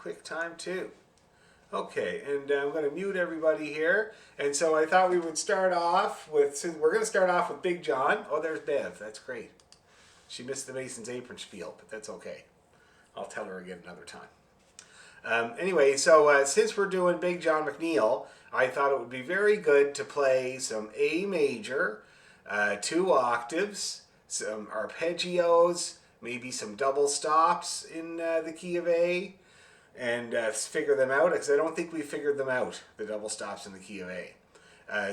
quick time too. Okay, and I'm going to mute everybody here. And so I thought we would start off with, since we're going to start off with Big John. Oh, there's Bev. That's great. She missed the Mason's apron spiel, but that's okay. I'll tell her again another time. Anyway, so since we're doing Big John McNeil, I thought it would be very good to play some A major, 2 octaves, some arpeggios, maybe some double stops in the key of A, and figure them out, because I don't think we figured them out, the double stops in the key of A.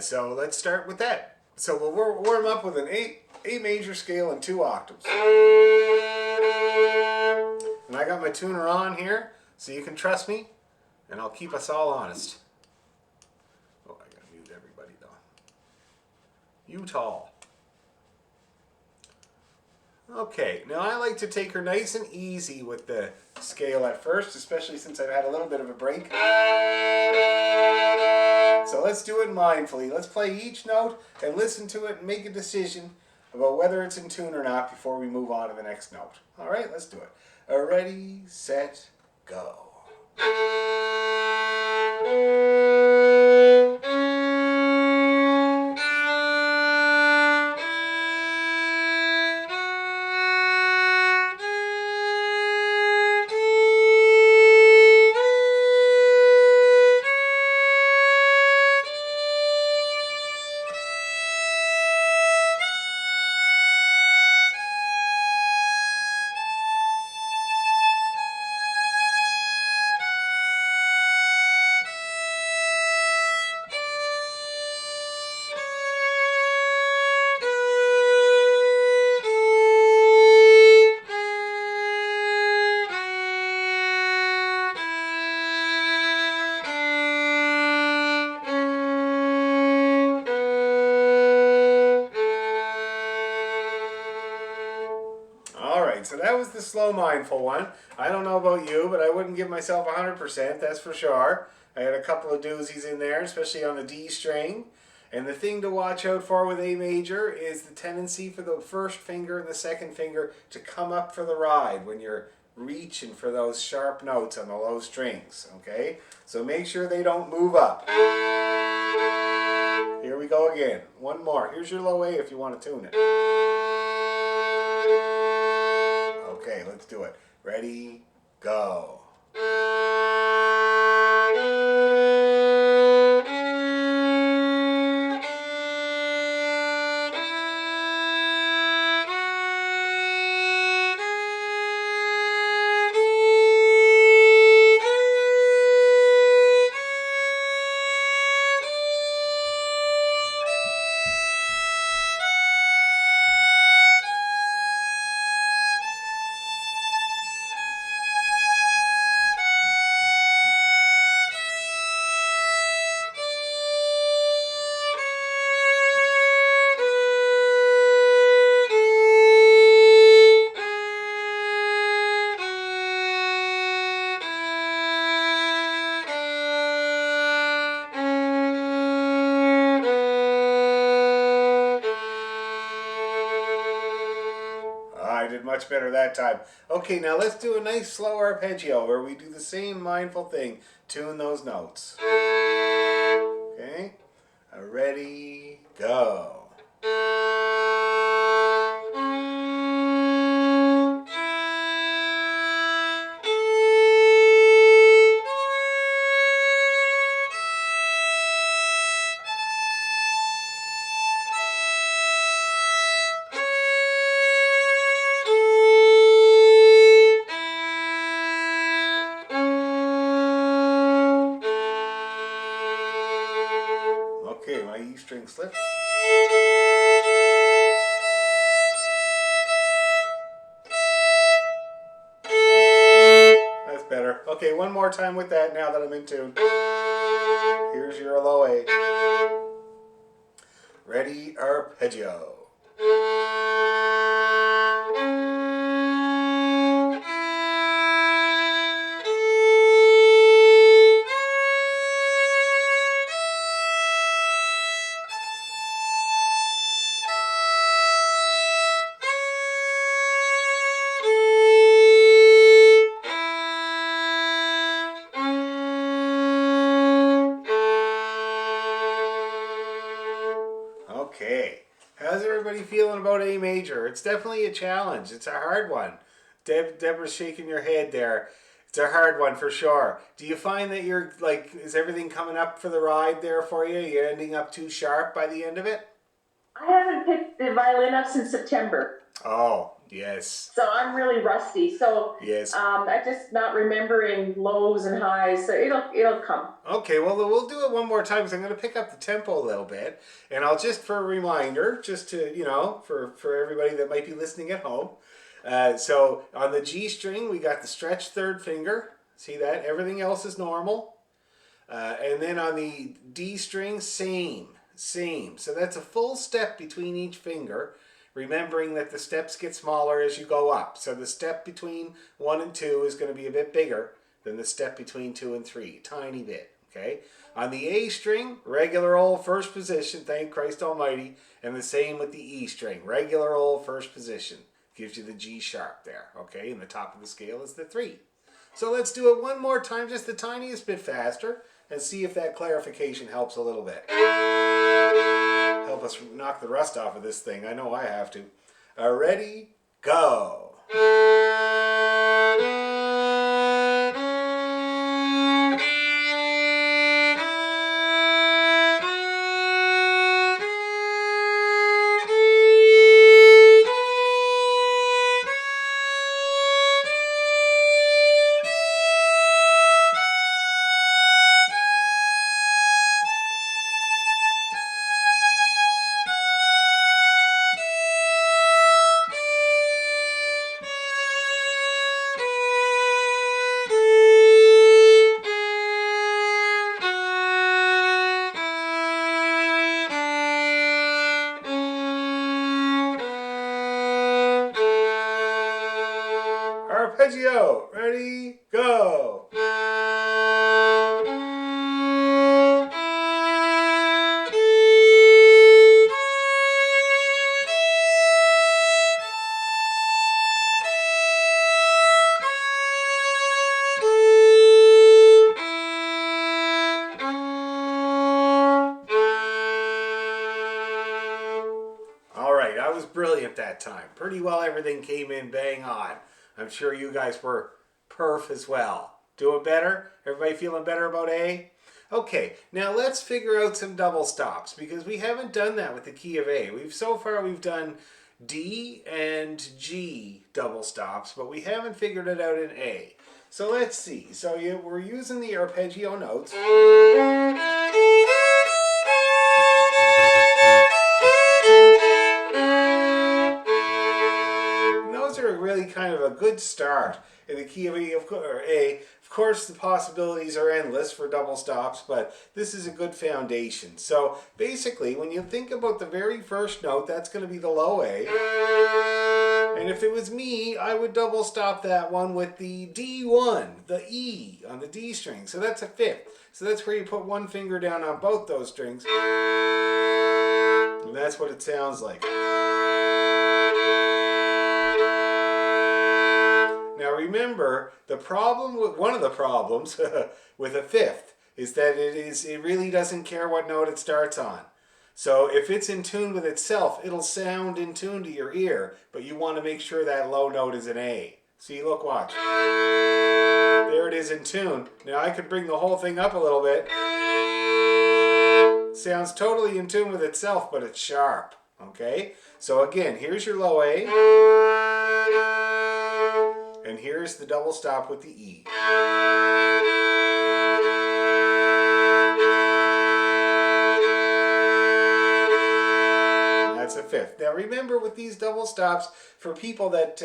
So let's start with that. So we'll warm up with an A major scale and 2 octaves. And I got my tuner on here, so you can trust me, and I'll keep us all honest. Oh, I gotta mute everybody though. Utah. Okay, now I like to take her nice and easy with the scale at first, especially since I've had a little bit of a break. So let's do it mindfully. Let's play each note and listen to it and make a decision about whether it's in tune or not before we move on to the next note. All right, let's do it. Ready, set, go. So that was the slow mindful one. I don't know about you, but I wouldn't give myself 100%, that's for sure. I had a couple of doozies in there, especially on the D string. And the thing to watch out for with A major is the tendency for the first finger and the second finger to come up for the ride when you're reaching for those sharp notes on the low strings, okay? So make sure they don't move up. Here we go again. One more. Here's your low A if you want to tune it. Okay, let's do it. Ready, go. I did much better that time. Okay, now let's do a nice slow arpeggio where we do the same mindful thing. Tune those notes. Okay, ready, go. Okay, my E string slips. That's better. Okay, one more time with that now that I'm in tune. Here's your low A. Ready, arpeggio. Okay. How's everybody feeling about A major? It's definitely a challenge. It's a hard one. Deborah's shaking your head there. It's a hard one for sure. Do you find that you're like, is everything coming up for the ride there for you? You're ending up too sharp by the end of it? I haven't picked the violin up since September. Oh, yes. So I'm really rusty. So Yes. I'm just not remembering lows and highs. So it'll come. Okay, well, we'll do it one more time because I'm going to pick up the tempo a little bit. And I'll just, for a reminder, just to, for everybody that might be listening at home. So on the G string, we got the stretched third finger. See that? Everything else is normal. And then on the D string, same. So that's a full step between each finger, remembering that the steps get smaller as you go up. So the step between 1 and 2 is going to be a bit bigger than the step between 2 and 3, tiny bit, okay? On the A string, regular old first position, thank Christ Almighty, and the same with the E string, regular old first position. Gives you the G sharp there, okay? And the top of the scale is the 3. So let's do it one more time, just the tiniest bit faster, and see if that clarification helps a little bit. Help us knock the rust off of this thing. I know I have to. Ready? Go. Arpeggio, ready, go. All right, I was brilliant that time. Pretty well everything came in bang on. I'm sure you guys were perf as well. Doing better? Everybody feeling better about A? Okay, now let's figure out some double stops because we haven't done that with the key of A. So far we've done D and G double stops, but we haven't figured it out in A. So let's see. So we're using the arpeggio notes. Really kind of a good start in the key of A. Of course, the possibilities are endless for double stops, but this is a good foundation. So basically, when you think about the very first note, that's going to be the low A. And if it was me, I would double stop that one with the D1, the E on the D string. So that's a fifth. So that's where you put one finger down on both those strings. And that's what it sounds like. Now remember, one of the problems with a fifth is that it really doesn't care what note it starts on. So if it's in tune with itself, it'll sound in tune to your ear, but you want to make sure that low note is an A. See, look, watch. There it is in tune. Now I could bring the whole thing up a little bit. Sounds totally in tune with itself, but it's sharp. Okay? So again, here's your low A. And here's the double stop with the E. That's a fifth. Now remember with these double stops, for people that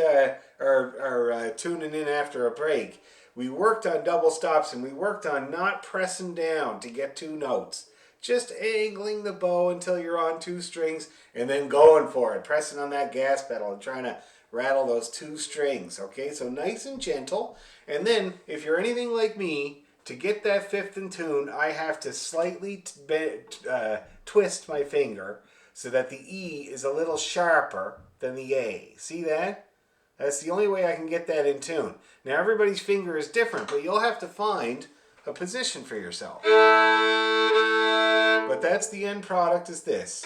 are tuning in after a break, we worked on double stops and we worked on not pressing down to get 2 notes. Just angling the bow until you're on 2 strings and then going for it, pressing on that gas pedal and trying to rattle those 2 strings, okay? So nice and gentle. And then, if you're anything like me, to get that fifth in tune, I have to slightly twist my finger so that the E is a little sharper than the A. See that? That's the only way I can get that in tune. Now, everybody's finger is different, but you'll have to find a position for yourself. But that's the end product, is this.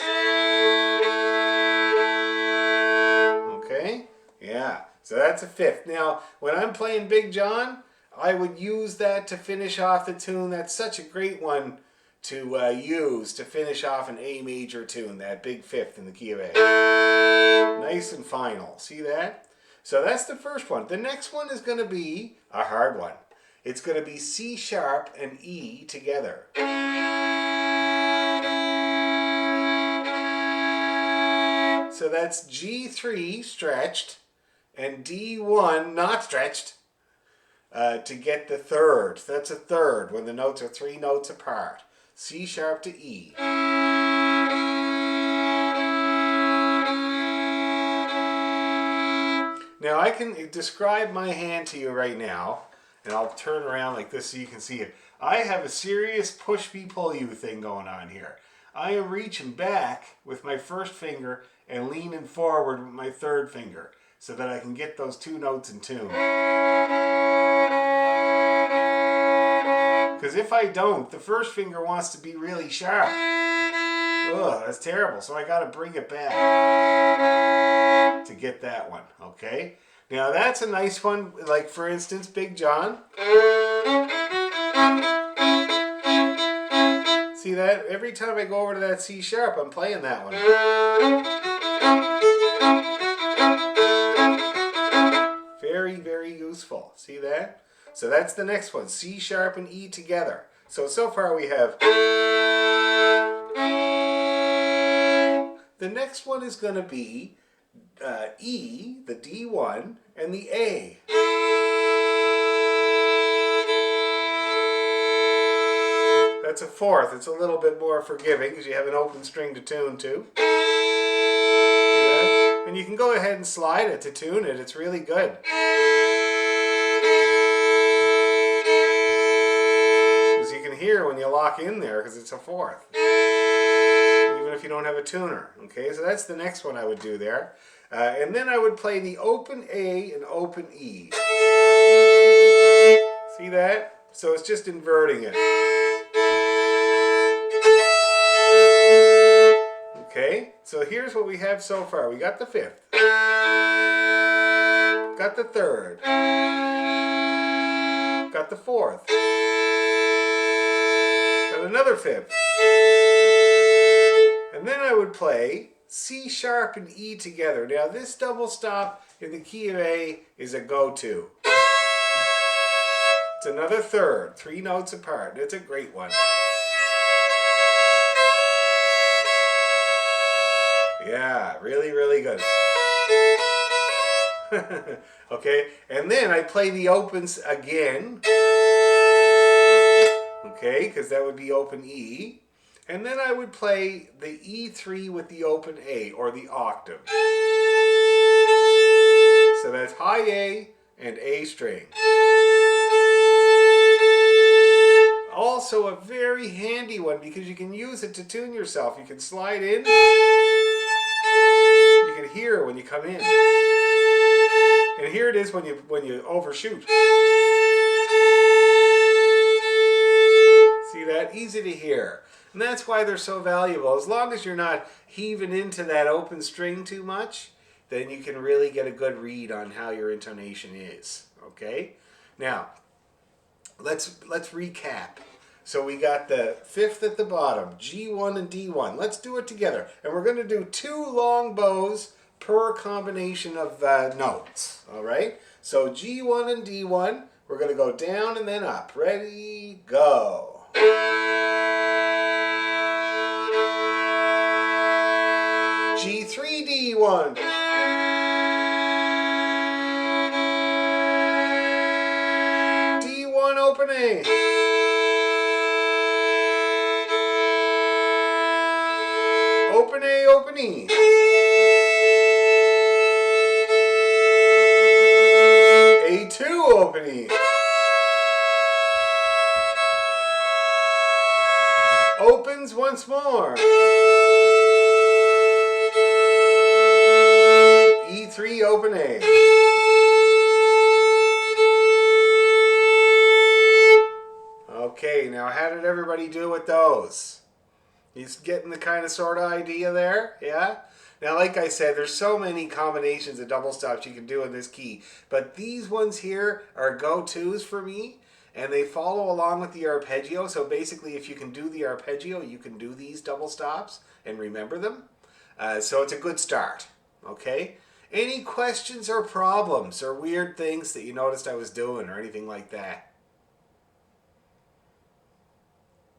Yeah, so that's a fifth. Now, when I'm playing Big John, I would use that to finish off the tune. That's such a great one to use to finish off an A major tune, that big fifth in the key of A. Nice and final. See that? So that's the first one. The next one is going to be a hard one. It's going to be C sharp and E together. So that's G3 stretched and D1 not stretched to get the third. So that's a third when the notes are 3 notes apart. C sharp to E. Now I can describe my hand to you right now, and I'll turn around like this so you can see it. I have a serious push me pull you thing going on here. I am reaching back with my first finger and leaning forward with my third finger so that I can get those 2 notes in tune. Because if I don't, the first finger wants to be really sharp. Ugh, that's terrible. So I got to bring it back to get that one, okay? Now that's a nice one, like for instance, Big John. See that? Every time I go over to that C sharp, I'm playing that one. Very, very useful. See that? So that's the next one, C sharp and E together. So far we have... The next one is going to be E, the D1, and the A. That's a fourth. It's a little bit more forgiving because you have an open string to tune to. And you can go ahead and slide it to tune it. It's really good. As you can hear when you lock in there because it's a fourth. Even if you don't have a tuner. Okay, so that's the next one I would do there. And then I would play the open A and open E. See that? So it's just inverting it. Okay, so here's what we have so far. We got the fifth. Got the third. Got the fourth. Got another fifth. And then I would play C sharp and E together. Now this double stop in the key of A is a go-to. It's another third, 3 notes apart. It's a great one. Yeah, really, really good. Okay, and then I play the opens again. Okay, because that would be open E. And then I would play the E3 with the open A, or the octave. So that's high A and A string. Also a very handy one because you can use it to tune yourself. You can slide in. You can hear when you come in. And here it is when you overshoot. See that? Easy to hear. And that's why they're so valuable. As long as you're not heaving into that open string too much, then you can really get a good read on how your intonation is. Okay? Now, let's recap. So we got the fifth at the bottom, G1 and D1. Let's do it together. And we're going to do 2 long bows per combination of notes. All right? So G1 and D1, we're going to go down and then up. Ready, go. G3, D1. D1, open A. Open A, open E. A2, open E. Opens once more. E3, open A. Okay, now how did everybody do with those? You getting the kind of sort of idea there? Yeah? Now, like I said, there's so many combinations of double stops you can do in this key, but these ones here are go-tos for me, and they follow along with the arpeggio. So basically, if you can do the arpeggio, you can do these double stops and remember them. So it's a good start, okay? Any questions or problems or weird things that you noticed I was doing or anything like that?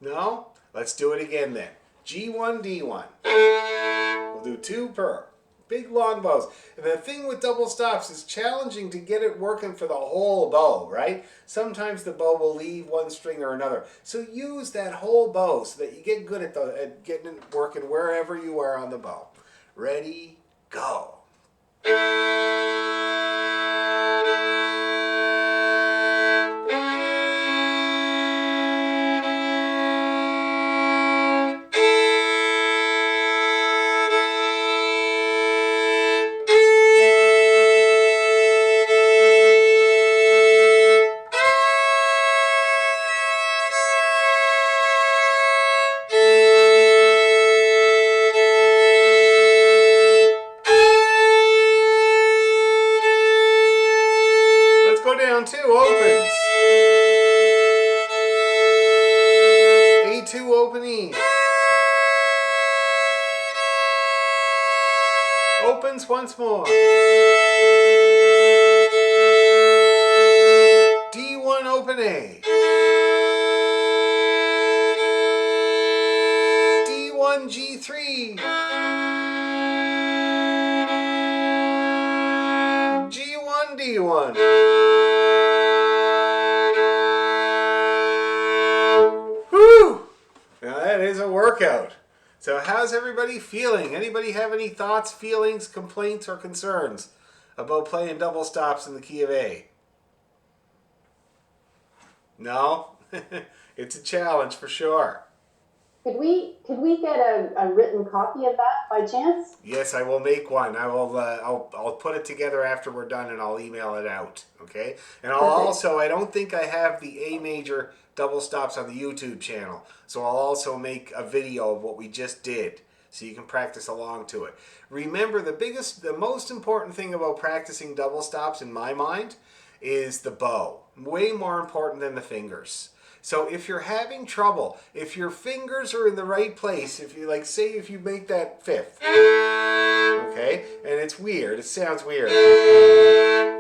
No? Let's do it again then. G1, D1. We'll do 2 per. Big long bows. And the thing with double stops is challenging to get it working for the whole bow, right? Sometimes the bow will leave one string or another. So use that whole bow so that you get good at getting it working wherever you are on the bow. Ready, go. Down 2 opens. A2 open E. Opens once more. D1 open A. D1 G3. G1 D1. Now that is a workout. So how's everybody feeling? Anybody have any thoughts, feelings, complaints, or concerns about playing double stops in the key of A? No? It's a challenge for sure. Could we get a written copy of that by chance? Yes, I will make one. I'll put it together after we're done and I'll email it out. Okay? And I'll also, I don't think I have the A major double stops on the YouTube channel. So I'll also make a video of what we just did so you can practice along to it. Remember, the most important thing about practicing double stops in my mind is the bow. Way more important than the fingers. So if you're having trouble, if your fingers are in the right place, if you say if you make that 5th, okay, and it's weird, it sounds weird,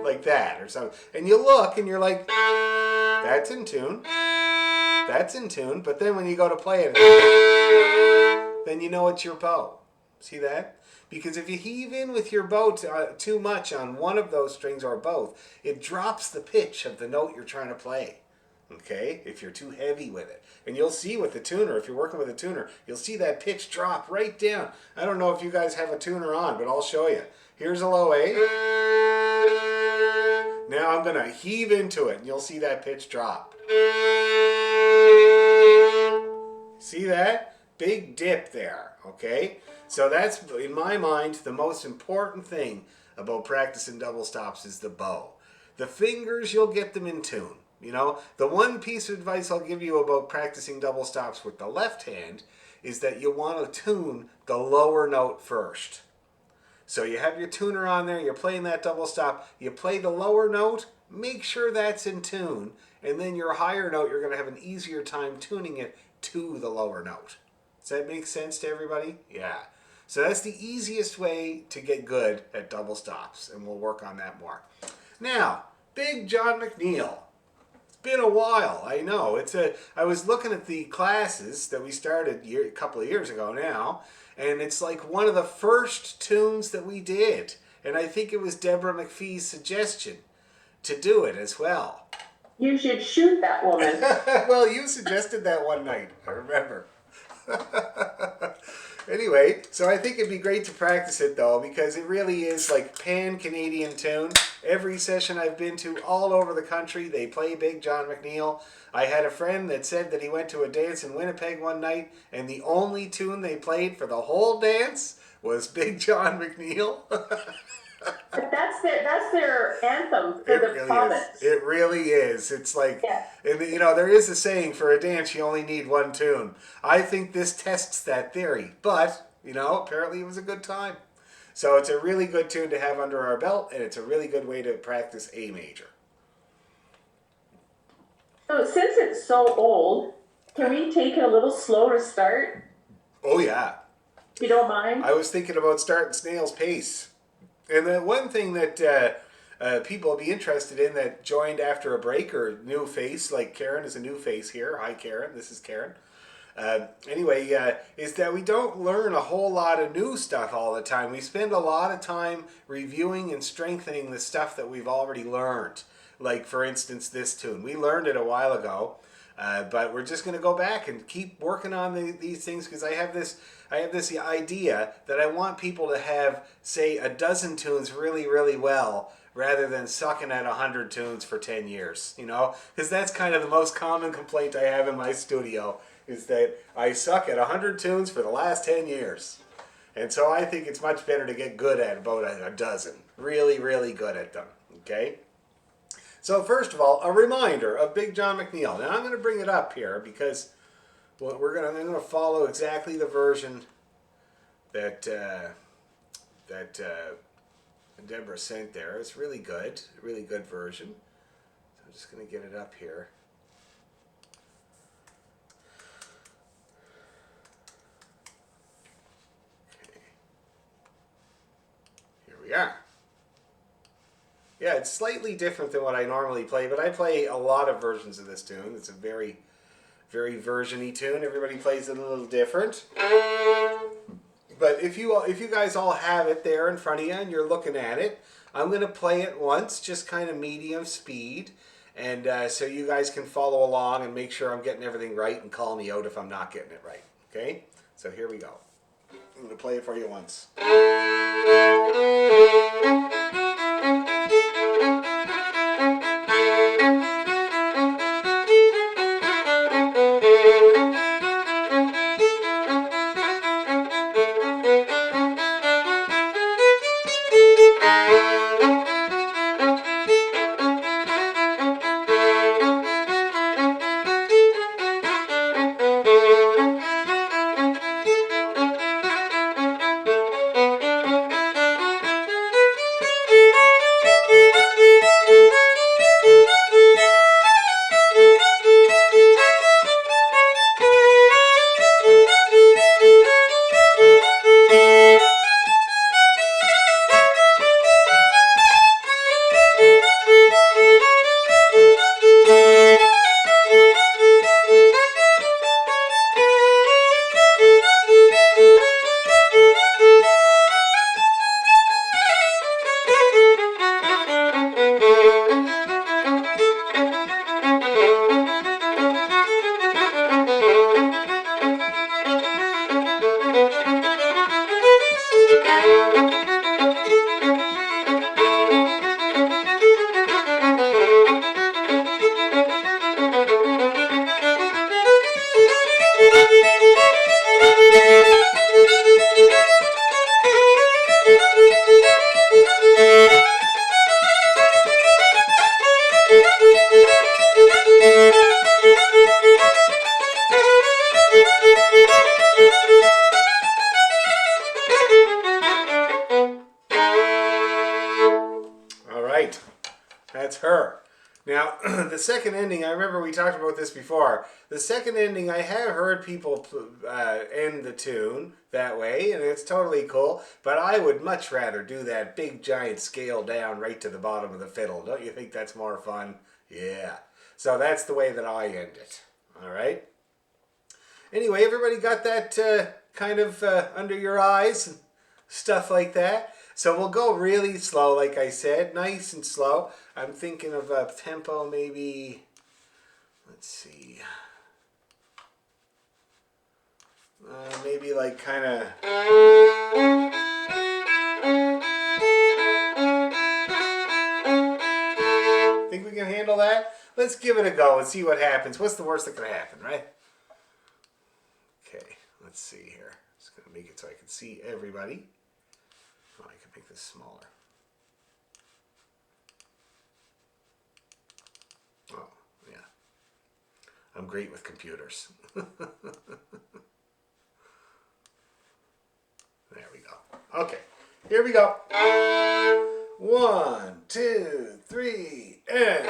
like that or something, and you look and you're like, that's in tune, but then when you go to play it, then you know it's your bow. See that? Because if you heave in with your bow too much on one of those strings or both, it drops the pitch of the note you're trying to play. Okay, if you're too heavy with it. And you'll see with the tuner, if you're working with a tuner, you'll see that pitch drop right down. I don't know if you guys have a tuner on, but I'll show you. Here's a low A. Now I'm going to heave into it, and you'll see that pitch drop. See that? Big dip there, okay? So that's, in my mind, the most important thing about practicing double stops is the bow. The fingers, you'll get them in tune. You know, the one piece of advice I'll give you about practicing double stops with the left hand is that you want to tune the lower note first. So you have your tuner on there, you're playing that double stop, you play the lower note, make sure that's in tune, and then your higher note, you're going to have an easier time tuning it to the lower note. Does that make sense to everybody? Yeah. So that's the easiest way to get good at double stops, and we'll work on that more. Now, Big John McNeil. Been a while, I know. I was looking at the classes that we started a couple of years ago now, and it's like one of the first tunes that we did. And I think it was Deborah McPhee's suggestion to do it as well. You should shoot that woman. Well, you suggested that one night, I remember. Anyway, so I think it'd be great to practice it though, because it really is like pan-Canadian tune. Every session I've been to all over the country, they play Big John McNeil. I had a friend that said that he went to a dance in Winnipeg one night, and the only tune they played for the whole dance was Big John McNeil. But that's their anthem for It the really is. province. It really is. It's like, Yeah. and you know, there is a saying for a dance you only need one tune. I think this tests that theory, but you know, apparently it was a good time. So it's a really good tune to have under our belt, and it's a really good way to practice A major. So since it's so old, can we take it a little slow to start? Oh yeah, If you don't mind. I was thinking about starting snail's pace. And the one thing that people will be interested in that joined after a break or new face, like Karen is a new face here. Hi, Karen. This is Karen. Is that we don't learn a whole lot of new stuff all the time. We spend a lot of time reviewing and strengthening the stuff that we've already learned. Like, for instance, this tune. We learned it a while ago, but we're just going to go back and keep working on these things because I have this idea that I want people to have, say, a dozen tunes really, really well rather than sucking at 100 tunes for 10 years, you know? Because that's kind of the most common complaint I have in my studio is that I suck at 100 tunes for the last 10 years. And so I think it's much better to get good at about a dozen. Really, really good at them, okay? So first of all, a reminder of Big John McNeil. Now I'm going to bring it up here because I'm going to follow exactly the version that Deborah sent there. It's really good version. So I'm just going to get it up here. Okay. Here we are. Yeah, it's slightly different than what I normally play, but I play a lot of versions of this tune. It's a very, very version-y tune. Everybody plays it a little different. But if you guys all have it there in front of you and you're looking at it, I'm going to play it once, just kind of medium speed, and so you guys can follow along and make sure I'm getting everything right and call me out if I'm not getting it right. Okay? So here we go. I'm going to play it for you once. All right, that's her. Now, the second ending, I remember we talked about this before. The second ending, I have heard people end the tune that way, and it's totally cool, but I would much rather do that big giant scale down right to the bottom of the fiddle. Don't you think that's more fun? Yeah. So that's the way that I end it. All right? Anyway, everybody got that kind of under your eyes and stuff like that? So we'll go really slow, like I said, nice and slow. I'm thinking of a tempo maybe, let's see, maybe like kind of, think we can handle that? Let's give it a go and see what happens. What's the worst that can happen, right? Okay, let's see here. Just going to make it so I can see everybody. Oh, I can make this smaller. Oh, yeah. I'm great with computers. There we go. Okay, here we go. 1, 2, 3, and...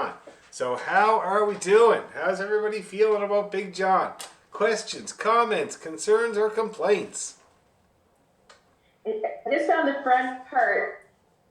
John. So how are we doing? How's everybody feeling about Big John? Questions, comments, concerns, or complaints? I just found the front part.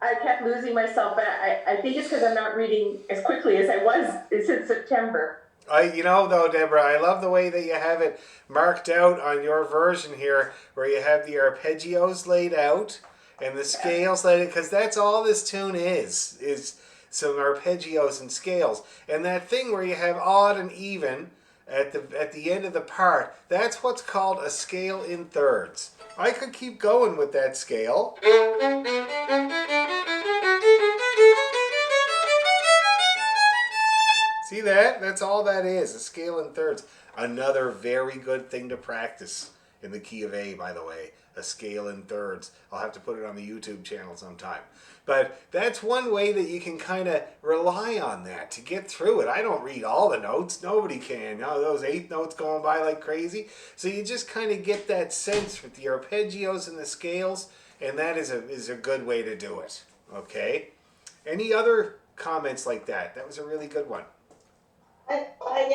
I kept losing myself, but I think it's because I'm not reading as quickly as I was since September. You know, though, Deborah, I love the way that you have it marked out on your version here, where you have the arpeggios laid out and the scales laid out, because that's all this tune is some arpeggios and scales. And that thing where you have odd and even at the end of the part, that's what's called a scale in thirds. I could keep going with that scale. See that? That's all that is, a scale in thirds. Another very good thing to practice in the key of A, by the way, a scale in thirds. I'll have to put it on the YouTube channel sometime. But that's one way that you can kind of rely on that to get through it. I don't read all the notes. Nobody can. You know, those 8 notes going by like crazy. So you just kind of get that sense with the arpeggios and the scales, and that is a good way to do it. Okay? Any other comments like that? That was a really good one. Yeah,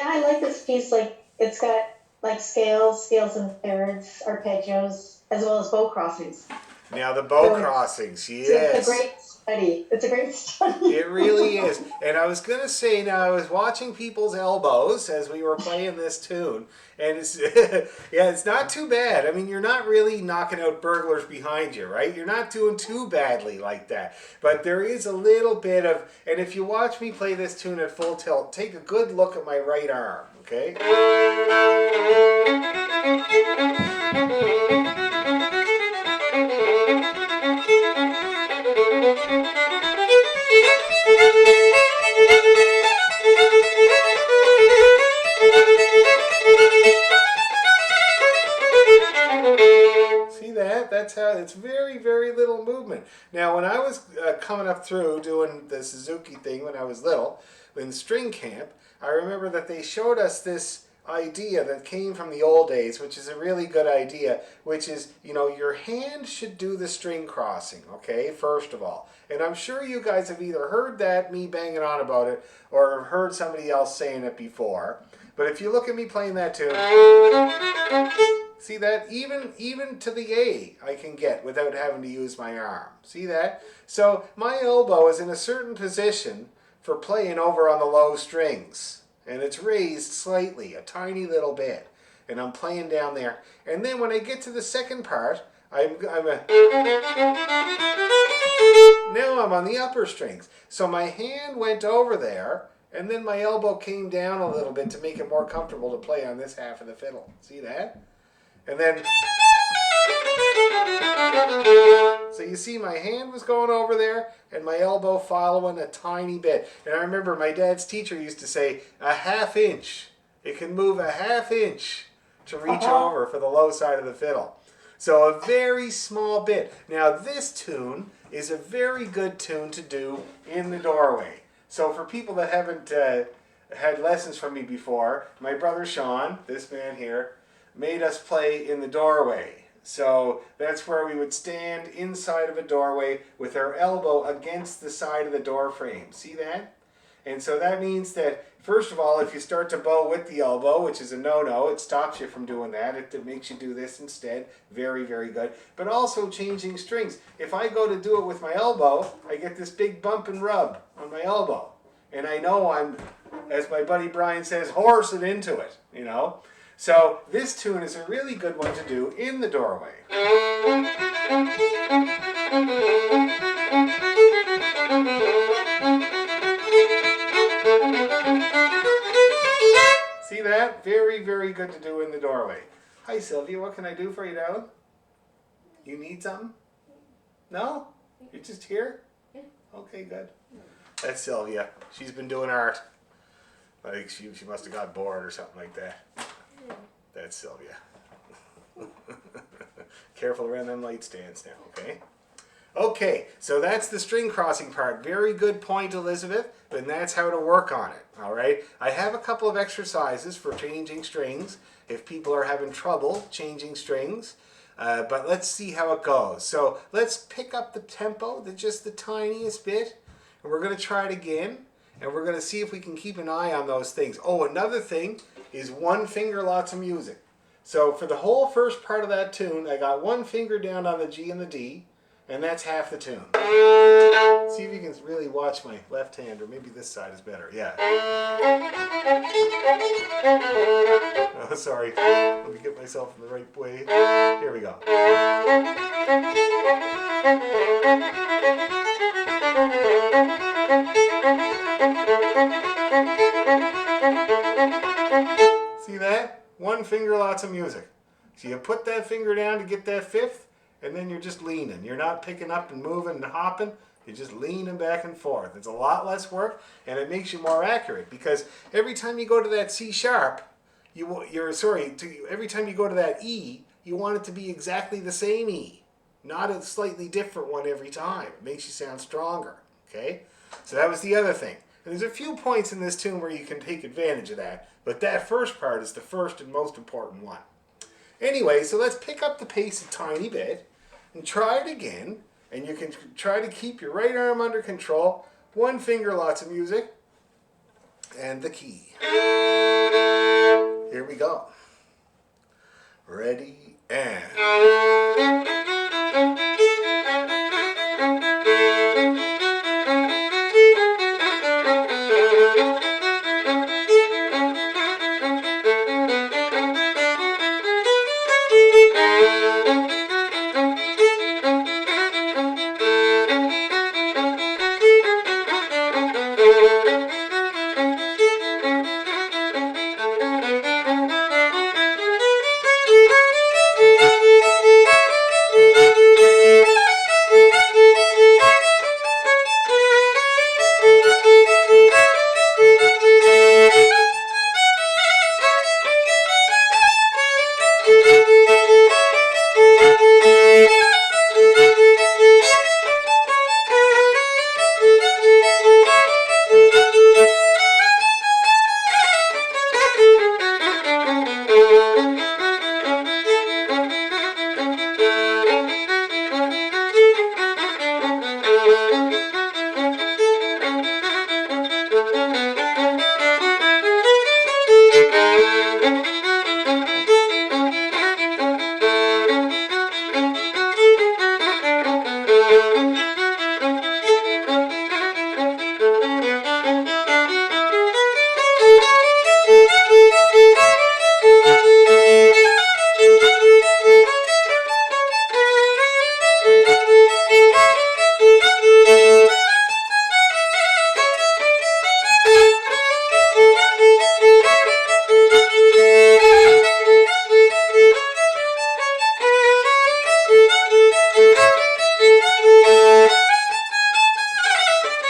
I like this piece. Like, it's got like scales and thirds, arpeggios, as well as bow crossings. Now the bow crossings, yes. It's a great study. It's a great study. It really is. And I was going to say, now I was watching people's elbows as we were playing this tune, and it's yeah, it's not too bad. I mean, you're not really knocking out burglars behind you, right? You're not doing too badly like that. But there is a little bit of, and if you watch me play this tune at full tilt, take a good look at my right arm, okay? See that? That's how it's very, very little movement. Now, when I was coming up through doing the Suzuki thing when I was little, in string camp, I remember that they showed us this idea that came from the old days, which is a really good idea, which is, you know, your hand should do the string crossing, okay, first of all. And I'm sure you guys have either heard that, me banging on about it, or heard somebody else saying it before. But if you look at me playing that tune, see that? Even to the A I can get without having to use my arm. See that? So my elbow is in a certain position for playing over on the low strings. And it's raised slightly, a tiny little bit. And I'm playing down there. And then when I get to the second part, now I'm on the upper strings. So my hand went over there, and then my elbow came down a little bit to make it more comfortable to play on this half of the fiddle. See that? And then, so you see my hand was going over there and my elbow following a tiny bit. And I remember my dad's teacher used to say a half inch. It can move a half inch to reach over for the low side of the fiddle. So a very small bit. Now this tune is a very good tune to do in the doorway. So for people that haven't had lessons from me before, my brother Sean, this man here, made us play in the doorway. So that's where we would stand inside of a doorway with our elbow against the side of the door frame. See that? And so that means that, first of all, if you start to bow with the elbow, which is a no-no, it stops you from doing that. It makes you do this instead. Very, very good. But also changing strings. If I go to do it with my elbow, I get this big bump and rub on my elbow. And I know I'm, as my buddy Brian says, horsing into it, you know. So this tune is a really good one to do in the doorway. See that? Very, very good to do in the doorway. Hi Sylvia, what can I do for you, darling? You need something? No? You're just here? Okay, good. That's Sylvia. She's been doing art. I think she must have got bored or something like that. That's Sylvia. Careful around them light stands now, okay? Okay, so that's the string crossing part. Very good point, Elizabeth, and that's how to work on it, all right? I have a couple of exercises for changing strings if people are having trouble changing strings, but let's see how it goes. So let's pick up the tempo, just the tiniest bit, and we're going to try it again. And we're going to see if we can keep an eye on those things. Oh, another thing is one finger, lots of music. So for the whole first part of that tune, I got one finger down on the G and the D, and that's half the tune. See if you can really watch my left hand, or maybe this side is better. Yeah. Oh, sorry. Let me get myself in the right way. Here we go. See that? One finger, lots of music. So you put that finger down to get that fifth, and then you're just leaning. You're not picking up and moving and hopping. You're just leaning back and forth. It's a lot less work, and it makes you more accurate, because every time you go to that C sharp, every time you go to that E, you want it to be exactly the same E, not a slightly different one every time. It makes you sound stronger. Okay? So that was the other thing. And there's a few points in this tune where you can take advantage of that, but that first part is the first and most important one. Anyway, so let's pick up the pace a tiny bit and try it again. And you can try to keep your right arm under control. One finger, lots of music. And the key. Here we go. Ready, and...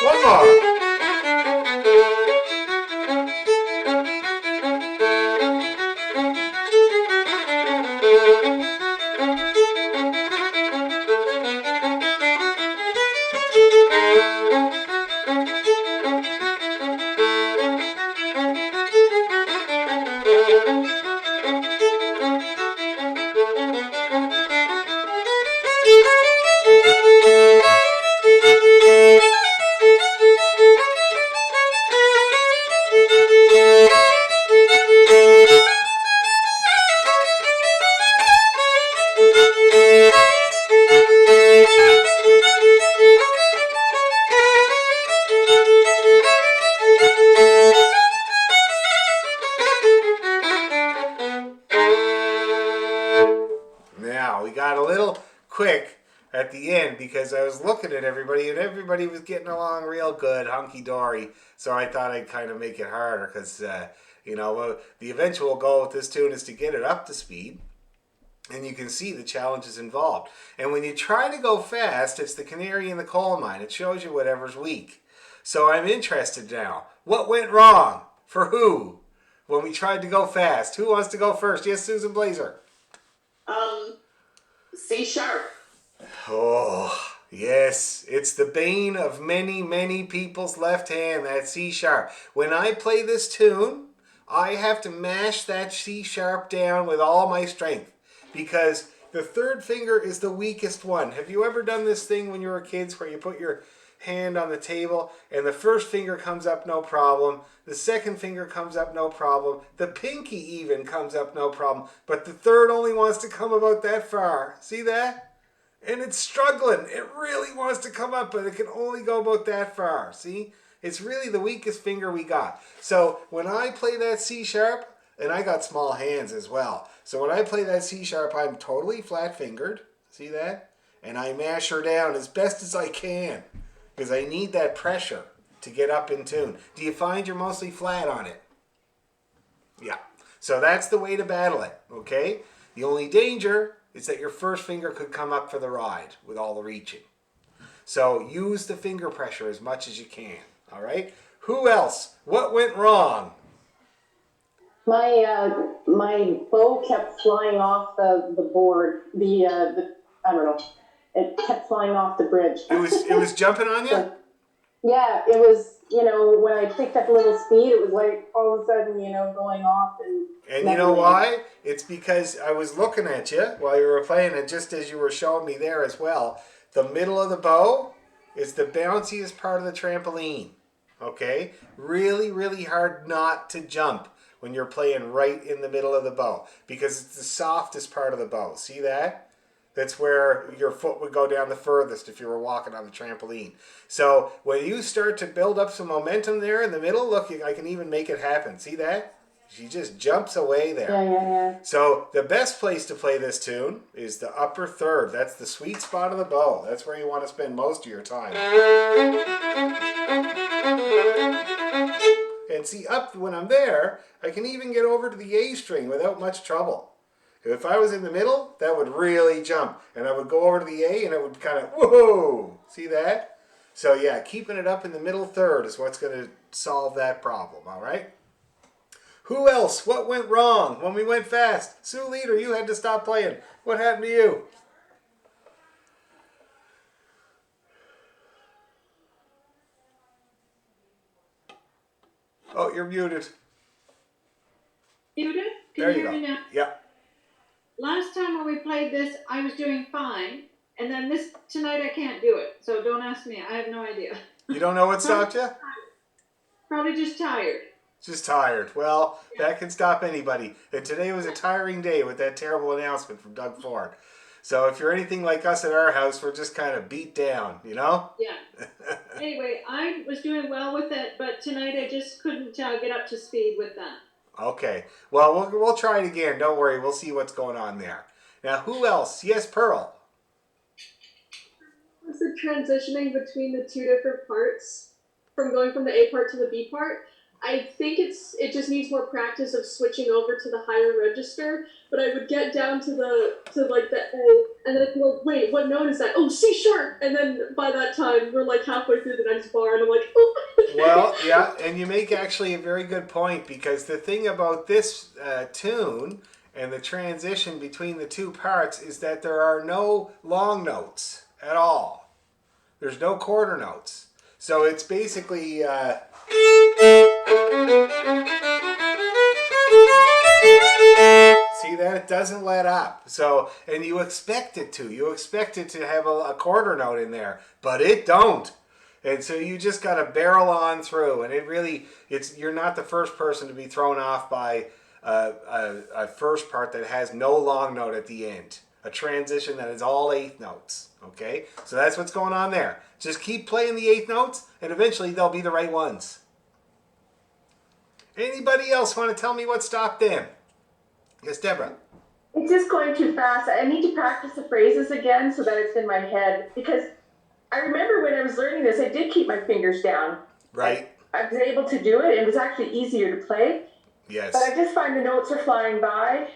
One more. Now, we got a little quick at the end because I was looking at everybody and everybody was getting along real good, hunky-dory. So I thought I'd kind of make it harder because, the eventual goal with this tune is to get it up to speed. And you can see the challenges involved. And when you try to go fast, it's the canary in the coal mine. It shows you whatever's weak. So I'm interested now. What went wrong? For who? When we tried to go fast. Who wants to go first? Yes, Susan Blazer. C sharp. Oh, yes. It's the bane of many, many people's left hand, that C sharp. When I play this tune, I have to mash that C sharp down with all my strength because the third finger is the weakest one. Have you ever done this thing when you were kids where you put your hand on the table, and the first finger comes up no problem. The second finger comes up no problem. The pinky even comes up no problem. But the third only wants to come about that far. See that? And it's struggling. It really wants to come up, but it can only go about that far. See? It's really the weakest finger we got. So when I play that C sharp, and I got small hands as well. So when I play that C sharp, I'm totally flat fingered. See that? And I mash her down as best as I can because I need that pressure to get up in tune. Do you find you're mostly flat on it? Yeah. So that's the way to battle it, okay? The only danger is that your first finger could come up for the ride with all the reaching. So use the finger pressure as much as you can, all right? Who else? What went wrong? My bow kept flying off the board. I don't know. It kept flying off the bridge. It was jumping on you? So, yeah, it was. When I picked up a little speed, it was like all of a sudden, going off And you know why? It's because I was looking at you while you were playing, and just as you were showing me there as well, the middle of the bow is the bounciest part of the trampoline. Okay? Really, really hard not to jump when you're playing right in the middle of the bow because it's the softest part of the bow. See that? That's where your foot would go down the furthest if you were walking on the trampoline. So when you start to build up some momentum there in the middle, look, I can even make it happen. See that? She just jumps away there. Yeah. So the best place to play this tune is the upper third. That's the sweet spot of the bow. That's where you want to spend most of your time. And see, up when I'm there, I can even get over to the A string without much trouble. If I was in the middle, that would really jump. And I would go over to the A and it would kind of, whoa! See that? So yeah, keeping it up in the middle third is what's going to solve that problem, all right? Who else? What went wrong when we went fast? Sue Leader, you had to stop playing. What happened to you? Oh, you're muted. Muted? There Can you you hear go. me now? Yeah. Last time when we played this, I was doing fine, and then tonight I can't do it. So don't ask me. I have no idea. You don't know what stopped you? Probably just tired. Just tired. Well, that can stop anybody. And today was a tiring day with that terrible announcement from Doug Ford. So if you're anything like us at our house, we're just kind of beat down, you know? Yeah. Anyway, I was doing well with it, but tonight I just couldn't get up to speed with that. Okay. Well, we'll try it again. Don't worry. We'll see what's going on there. Now, who else? Yes, Pearl. Was the transitioning between the two different parts, from going from the A part to the B part? I think it just needs more practice of switching over to the higher register. But I would get down to the A, and then I'd be like, wait, what note is that? Oh, C sharp. And then by that time, we're like halfway through the next bar, and I'm like, oh. Well, yeah, and you make actually a very good point, because the thing about this tune and the transition between the two parts is that there are no long notes at all. There's no quarter notes. So it's basically... See that? It doesn't let up. So, and you expect it to. You expect it to have a quarter note in there, but it don't. And so you just got to barrel on through. And you're not the first person to be thrown off by a first part that has no long note at the end. A transition that is all eighth notes. Okay? So that's what's going on there. Just keep playing the eighth notes, and eventually they'll be the right ones. Anybody else want to tell me what stopped them? Yes, Deborah. It's just going too fast. I need to practice the phrases again so that it's in my head. Because I remember when I was learning this, I did keep my fingers down. Right. I was able to do it. It was actually easier to play. Yes. But I just find the notes are flying by.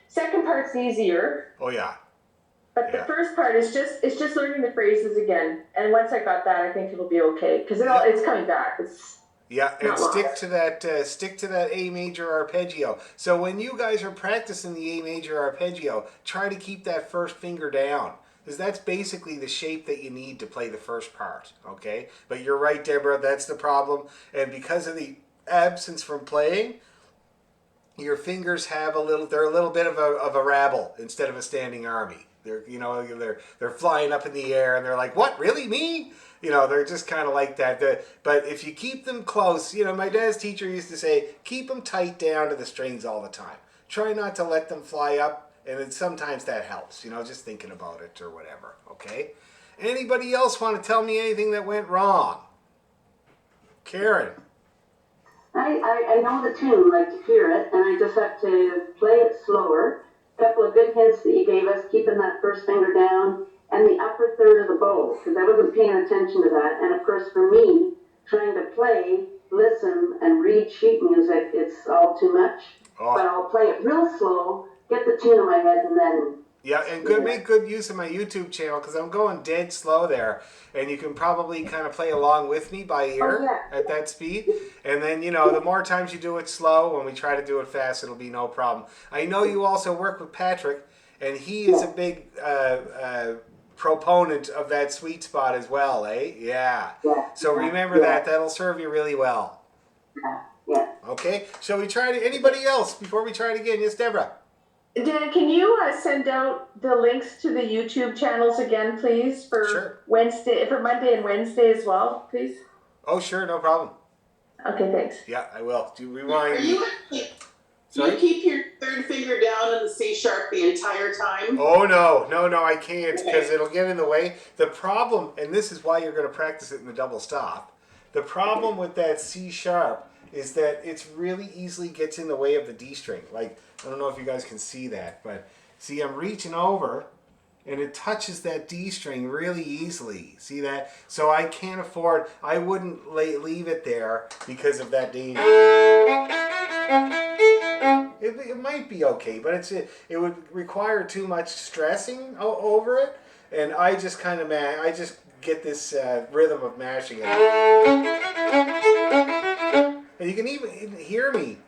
Second part's easier. Oh, yeah. But the first part is just learning the phrases again. And once I got that, I think it'll be okay. Because it's coming back. Yeah, and stick to that A major arpeggio. So when you guys are practicing the A major arpeggio, try to keep that first finger down, because that's basically the shape that you need to play the first part, okay? But you're right, Deborah, that's the problem. And because of the absence from playing, your fingers they're a little bit of a rabble instead of a standing army, They're flying up in the air and they're like, what, really, me? They're just kind of like that. But if you keep them close, my dad's teacher used to say, keep them tight down to the strings all the time. Try not to let them fly up, and sometimes that helps, just thinking about it or whatever, okay? Anybody else want to tell me anything that went wrong? Karen. I know the tune, like to hear it, and I just have to play it slower. A couple of good hints that you gave us, keeping that first finger down, and the upper third of the bow, because I wasn't paying attention to that. And of course, for me, trying to play, listen, and read sheet music, it's all too much. Oh. But I'll play it real slow, get the tune in my head, and then... Yeah, and make good use of my YouTube channel because I'm going dead slow there. And you can probably kind of play along with me by ear at that speed. And then, the more times you do it slow, when we try to do it fast, it'll be no problem. I know you also work with Patrick, and he is a big proponent of that sweet spot as well, eh? Yeah. So remember that. That'll serve you really well. Yeah. Okay, shall we try it? Anybody else before we try it again? Yes, Deborah. Dan, can you send out the links to the YouTube channels again, please, for Wednesday, for Monday and Wednesday as well, please? Oh, sure, no problem. Okay, thanks. Yeah, I will. Do you rewind? Do you keep your third finger down on the C sharp the entire time? Oh, no, I can't because it'll get in the way. The problem, and this is why you're going to practice it in the double stop, the problem with that C sharp is that it really easily gets in the way of the D string. Like, I don't know if you guys can see that, but see, I'm reaching over and it touches that D string really easily. See that? So I can't afford, I wouldn't leave it there because of that danger. It might be okay, but it would require too much stressing over it, and I just kind of I just get this rhythm of mashing it. And you can even hear me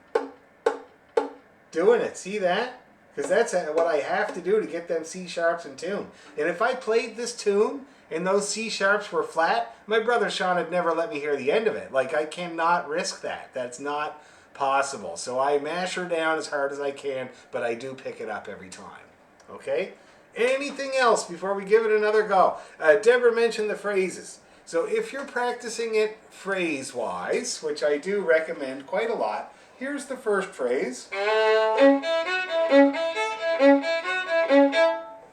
doing it. See that? Because that's what I have to do to get them C sharps in tune. And if I played this tune and those C sharps were flat, my brother Sean would never let me hear the end of it. Like, I cannot risk that. That's not possible. So I mash her down as hard as I can, but I do pick it up every time. Okay? Anything else before we give it another go? Deborah mentioned the phrases. So if you're practicing it phrase-wise, which I do recommend quite a lot, here's the first phrase.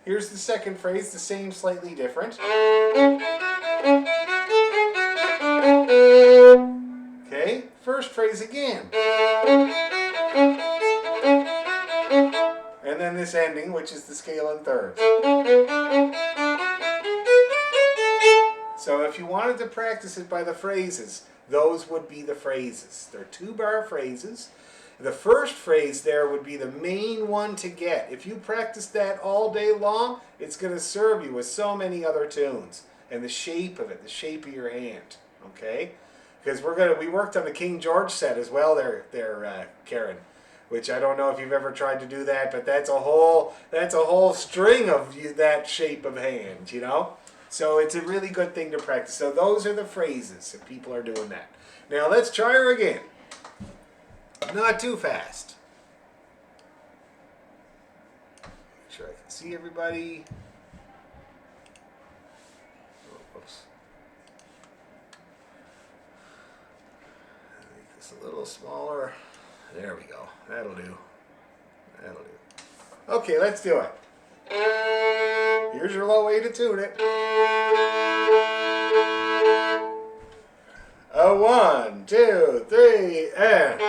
Here's the second phrase, the same, slightly different. Okay, first phrase again. And then this ending, which is the scale in thirds. So if you wanted to practice it by the phrases, those would be the phrases. They're 2-bar phrases. The first phrase there would be the main one to get. If you practice that all day long, it's going to serve you with so many other tunes. And the shape of it, the shape of your hand. Okay? Because we worked on the King George set as well there, Karen. Which I don't know if you've ever tried to do that, but that's a whole string of that shape of hand, So it's a really good thing to practice. So those are the phrases if people are doing that. Now let's try her again. Not too fast. Make sure I can see everybody. Oh, oops. Make this a little smaller. There we go. That'll do. Okay, let's do it. Here's your low A to tune it. A 1, 2, 3, and...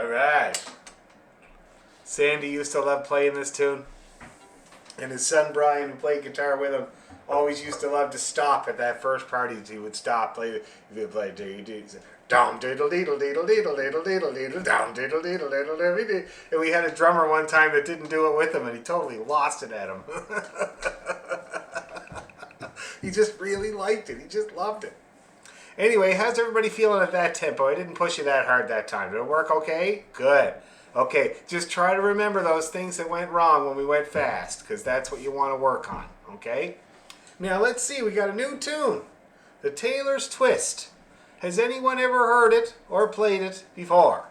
All right. Sandy used to love playing this tune. And his son Brian, who played guitar with him, always used to love to stop at that first party. He would stop, play, he would play, dum diddle diddle diddle diddle diddle diddle diddle dum diddle diddle diddle diddle. And we had a drummer one time that didn't do it with him, and he totally lost it at him. He just really liked it. He just loved it. Anyway, how's everybody feeling at that tempo? I didn't push you that hard that time. Did it work okay? Good. Okay, just try to remember those things that went wrong when we went fast, because that's what you want to work on, okay? Now, let's see. We got a new tune. The Taylor's Twist. Has anyone ever heard it or played it before?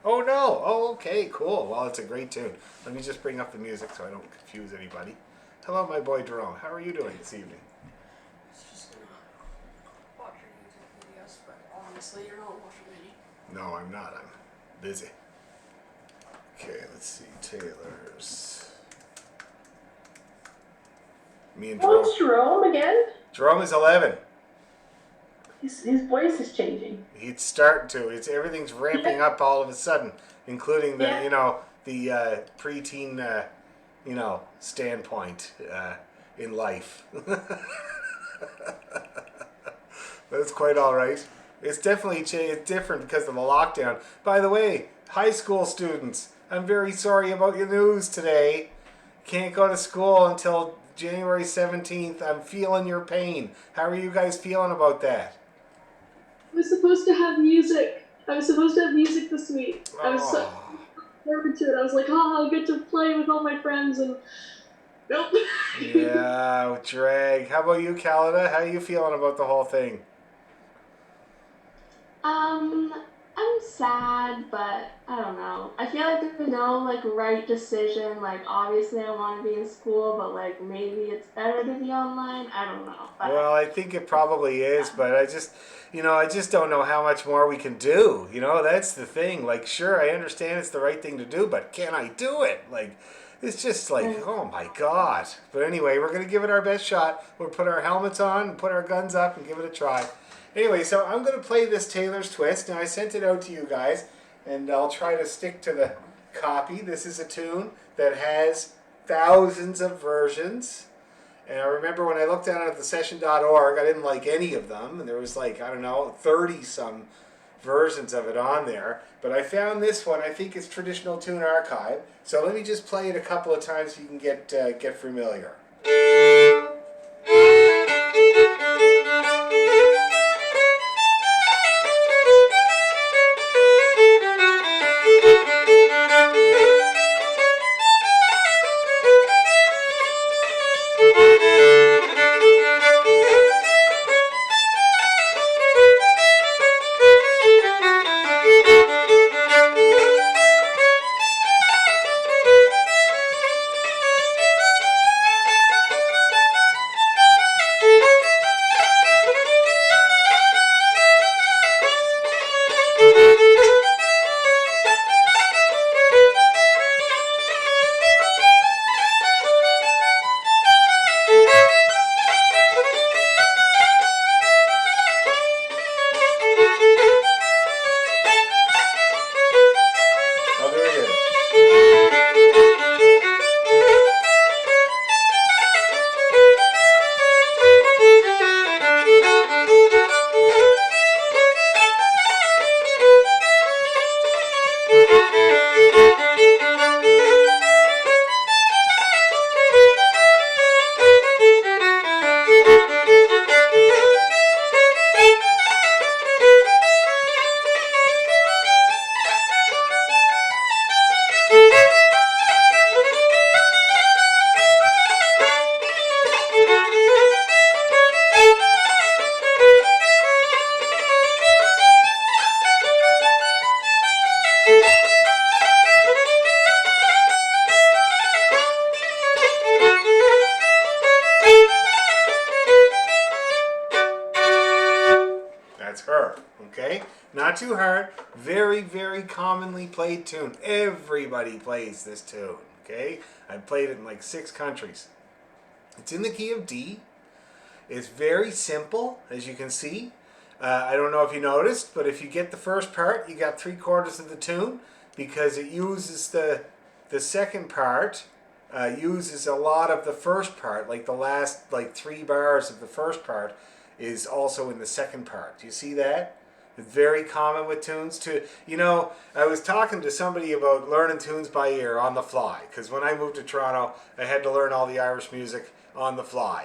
Oh, no. Oh, okay, cool. Well, it's a great tune. Let me just bring up the music so I don't confuse anybody. Hello, my boy Jerome. How are you doing this evening? Just gonna watch your YouTube videos, but honestly, you're not watching any. No, I'm not. I'm busy. Okay, let's see. Taylor's. Me and Jerome. What's Jerome again? Jerome is 11. His voice is changing. He's starting to. Everything's ramping up all of a sudden, including the the preteen standpoint in life. But it's quite all right. It's definitely it's different because of the lockdown. By the way, high school students, I'm very sorry about your news today. Can't go to school until January 17th. I'm feeling your pain. How are you guys feeling about that? I was supposed to have music. I was supposed to have music this week. I was so forward to it. I was like, oh, I'll get to play with all my friends, and nope. Yeah, drag. How about you, Calida? How are you feeling about the whole thing? I'm sad, but I don't know. I feel like there's no right decision. Obviously I want to be in school, but maybe it's better to be online. I don't know. But Well, I think it probably is, but I just don't know how much more we can do. That's the thing. Sure, I understand it's the right thing to do, but can I do it? It's just oh my God. But anyway, we're going to give it our best shot. We'll put our helmets on and put our guns up and give it a try. Anyway, so I'm going to play this Taylor's Twist. Now, I sent it out to you guys, and I'll try to stick to the copy. This is a tune that has thousands of versions. And I remember when I looked at it at thesession.org, I didn't like any of them. And there was 30-some versions of it on there. But I found this one. I think it's Traditional Tune Archive. So let me just play it a couple of times so you can get familiar. Not too hard. Very, very commonly played tune. Everybody plays this tune, okay? I've played it in 6 countries. It's in the key of D. It's very simple, as you can see. I don't know if you noticed, but if you get the first part, you got 3/4 of the tune, because it uses the second part uses a lot of the first part, like the last 3 bars of the first part is also in the second part. Do you see that? It's very common with tunes too. You know, I was talking to somebody about learning tunes by ear on the fly, because when I moved to Toronto, I had to learn all the Irish music on the fly.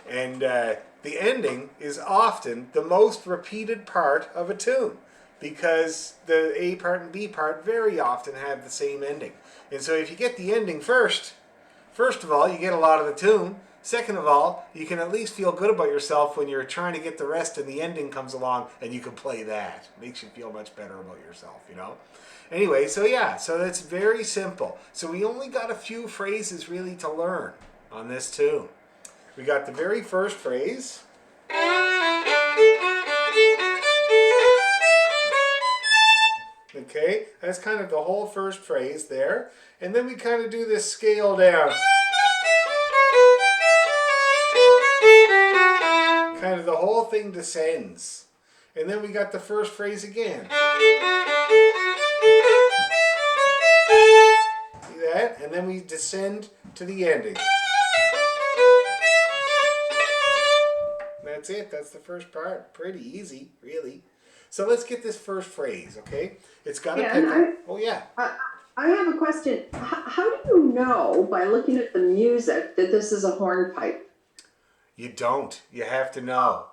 And the ending is often the most repeated part of a tune, because the A part and B part very often have the same ending. And so if you get the ending first of all, you get a lot of the tune. Second of all, you can at least feel good about yourself when you're trying to get the rest and the ending comes along and you can play that. Makes you feel much better about yourself, you know? Anyway, so yeah, so that's very simple. So we only got a few phrases really to learn on this tune. We got the very first phrase. Okay, that's kind of the whole first phrase there. And then we kind of do this scale down. Kind of the whole thing descends. And then we got the first phrase again. See that? And then we descend to the ending. That's it. That's the first part. Pretty easy, really. So let's get this first phrase, okay? It's got to pick up. Oh, yeah. I have a question. How do you know by looking at the music that this is a hornpipe? You don't. You have to know.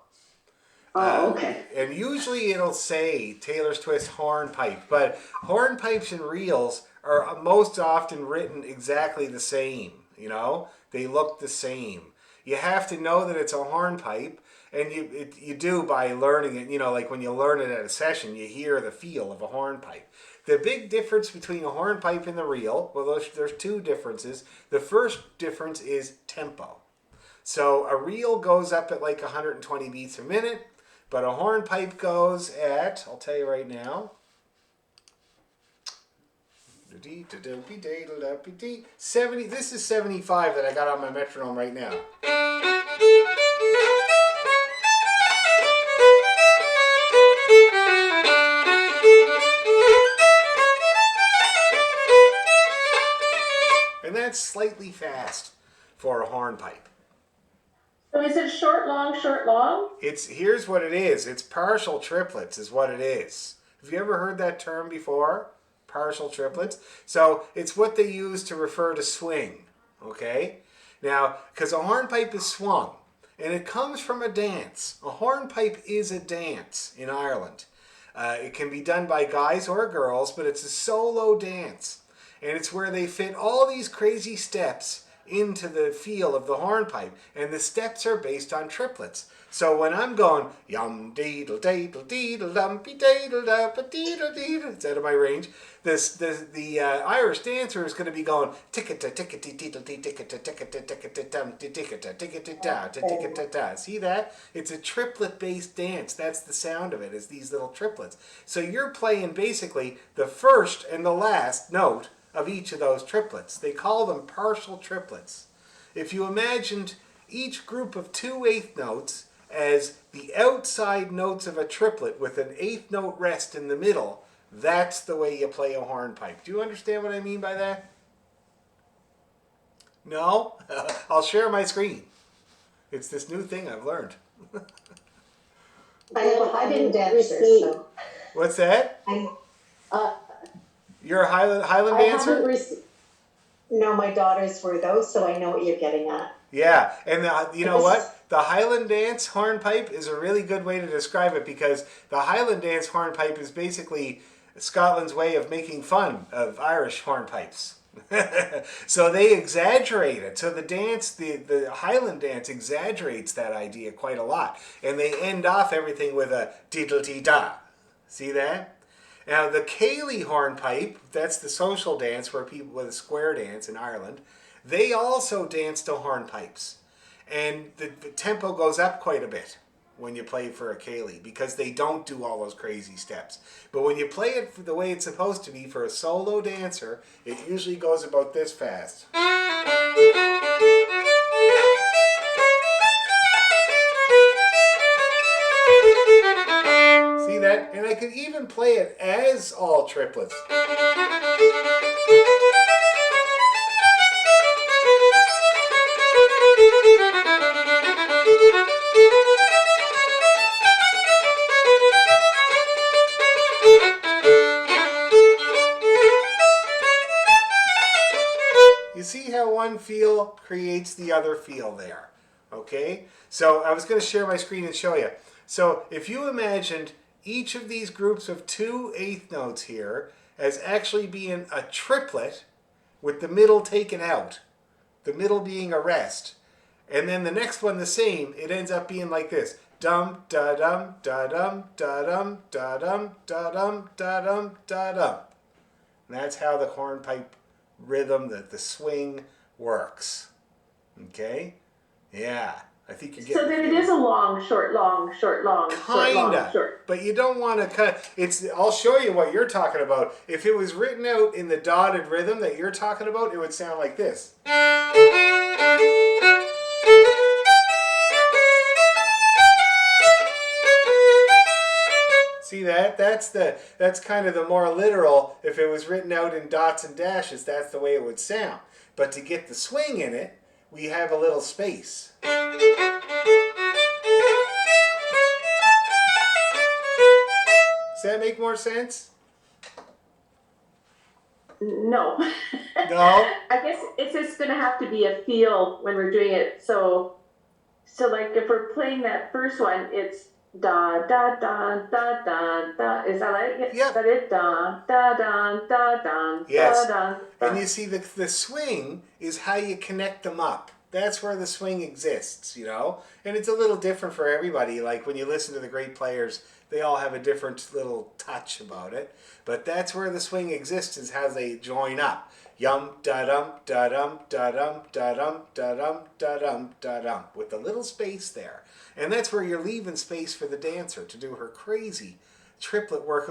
Oh, okay. And usually it'll say Taylor's Twist hornpipe, but hornpipes and reels are most often written exactly the same, you know? They look the same. You have to know that it's a hornpipe, and you do by learning it, you know, like when you learn it at a session, you hear the feel of a hornpipe. The big difference between a hornpipe and the reel, well, there's 2 differences. The first difference is tempo. So a reel goes up at like 120 beats a minute, but a hornpipe goes at, I'll tell you right now, 70. This is 75 that I got on my metronome right now. And that's slightly fast for a hornpipe. So is it short, long, short, long? Here's what it is. It's partial triplets is what it is. Have you ever heard that term before? Partial triplets? So it's what they use to refer to swing, okay? Now, because a hornpipe is swung, and it comes from a dance. A hornpipe is a dance in Ireland. It can be done by guys or girls, but it's a solo dance. And it's where they fit all these crazy steps into the feel of the hornpipe, and the steps are based on triplets. So when I'm going yum deedle deedle deedle lumpy deedle dappa deedle deedle, it's out of my range. The Irish dancer is going to be going ticketa tickety deedle dee ticketa ticketa ticketa dum ticketa ticketa da ticketa da. See that? It's a triplet based dance. That's the sound of it, is these little triplets. So you're playing basically the first and the last note of each of those triplets. They call them partial triplets. If you imagined each group of 2 eighth notes as the outside notes of a triplet with an 8th note rest in the middle, that's the way you play a hornpipe. Do you understand what I mean by that? No? I'll share my screen. It's this new thing I've learned. I didn't dance there, so. What's that? You're a Highland dancer? No, my daughters were those, so I know what you're getting at. Yeah, and you know what? The Highland dance hornpipe is a really good way to describe it, because the Highland dance hornpipe is basically Scotland's way of making fun of Irish hornpipes. So they exaggerate it. So the dance, the Highland dance exaggerates that idea quite a lot. And they end off everything with a diddle-dee-da. See that? Now, the Kaylee hornpipe, that's the social dance where people with a square dance in Ireland, they also dance to hornpipes. And the tempo goes up quite a bit when you play for a Kaylee, because they don't do all those crazy steps. But when you play it the way it's supposed to be for a solo dancer, it usually goes about this fast. And I could even play it as all triplets. You see how one feel creates the other feel there, okay? So I was going to share my screen and show you. So if you imagined each of these groups of 2 eighth notes here as actually being a triplet with the middle taken out, the middle being a rest, and then the next one the same, it ends up being like this. Dum da dum da dum da dum da dum da dum da dum da dum. And that's how the hornpipe rhythm, the swing works. Okay? Yeah. I think you're getting So then it is a long, short, long, short, long, short, long, short. But you don't want to cut. I'll show you what you're talking about. If it was written out in the dotted rhythm that you're talking about, it would sound like this. See that? That's kind of the more literal. If it was written out in dots and dashes, that's the way it would sound. But to get the swing in it, we have a little space. Does that make more sense? No. No? I guess it's just going to have to be a feel when we're doing it. So like if we're playing that first one, it's da da da da da da. Is that right? Yep. Is that it? Da da da da da. Yes. Da, da, da. And you see the swing is how you connect them up. That's where the swing exists, you know? And it's a little different for everybody. Like when you listen to the great players, they all have a different little touch about it. But that's where the swing exists, is how they join up. Yum da dum da dum da dum da dum da dum da dum da dum, with a little space there. And that's where you're leaving space for the dancer to do her crazy triplet work.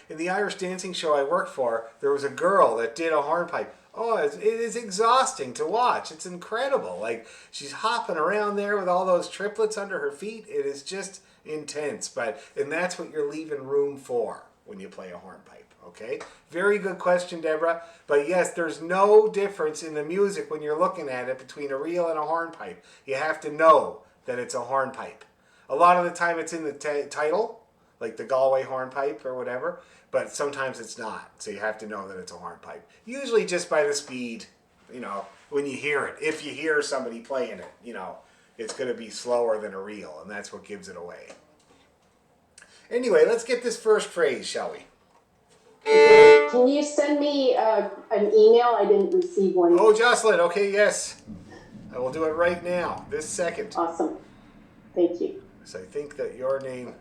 In the Irish dancing show I worked for, there was a girl that did a hornpipe. Oh, it is exhausting to watch. It's incredible. Like, she's hopping around there with all those triplets under her feet. It is just intense. And that's what you're leaving room for when you play a hornpipe, okay? Very good question, Deborah. But yes, there's no difference in the music when you're looking at it between a reel and a hornpipe. You have to know that it's a hornpipe. A lot of the time it's in the title, like the Galway hornpipe or whatever, but sometimes it's not. So you have to know that it's a hornpipe. Usually just by the speed, you know, when you hear it. If you hear somebody playing it, you know, it's going to be slower than a reel, and that's what gives it away. Anyway, let's get this first phrase, shall we? Can you send me an email? I didn't receive one. Oh, Jocelyn, okay, yes. I will do it right now, this second. Awesome. Thank you. So I think that your name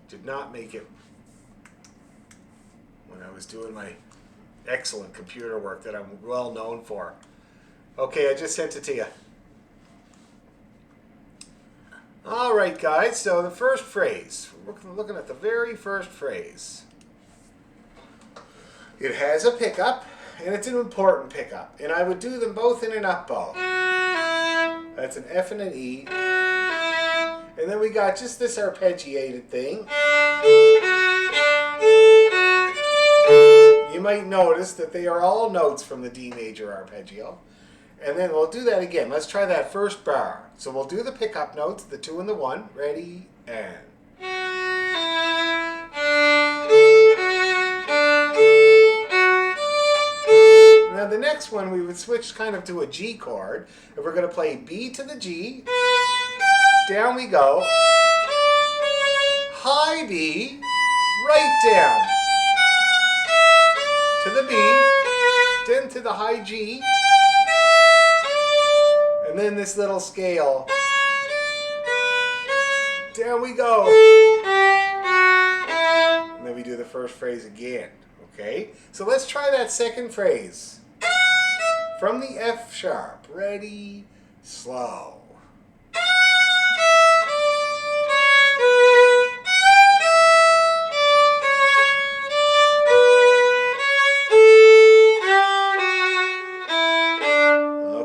did not make it when I was doing my excellent computer work that I'm well known for. Okay, I just sent it to you. All right, guys, so the first phrase. We're looking at the very first phrase. It has a pickup, and it's an important pickup. And I would do them both in an up bow. That's an F and an E. And then we got just this arpeggiated thing. You might notice that they are all notes from the D major arpeggio. And then we'll do that again. Let's try that first bar. So we'll do the pickup notes, the 2 and the 1. Ready, and... Now the next one we would switch kind of to a G chord. And we're going to play B to the G. Down we go. High B. Right down. To the B. Then to the high G. And then this little scale. Down we go. And then we do the first phrase again. Okay? So let's try that second phrase. From the F sharp. Ready, slow.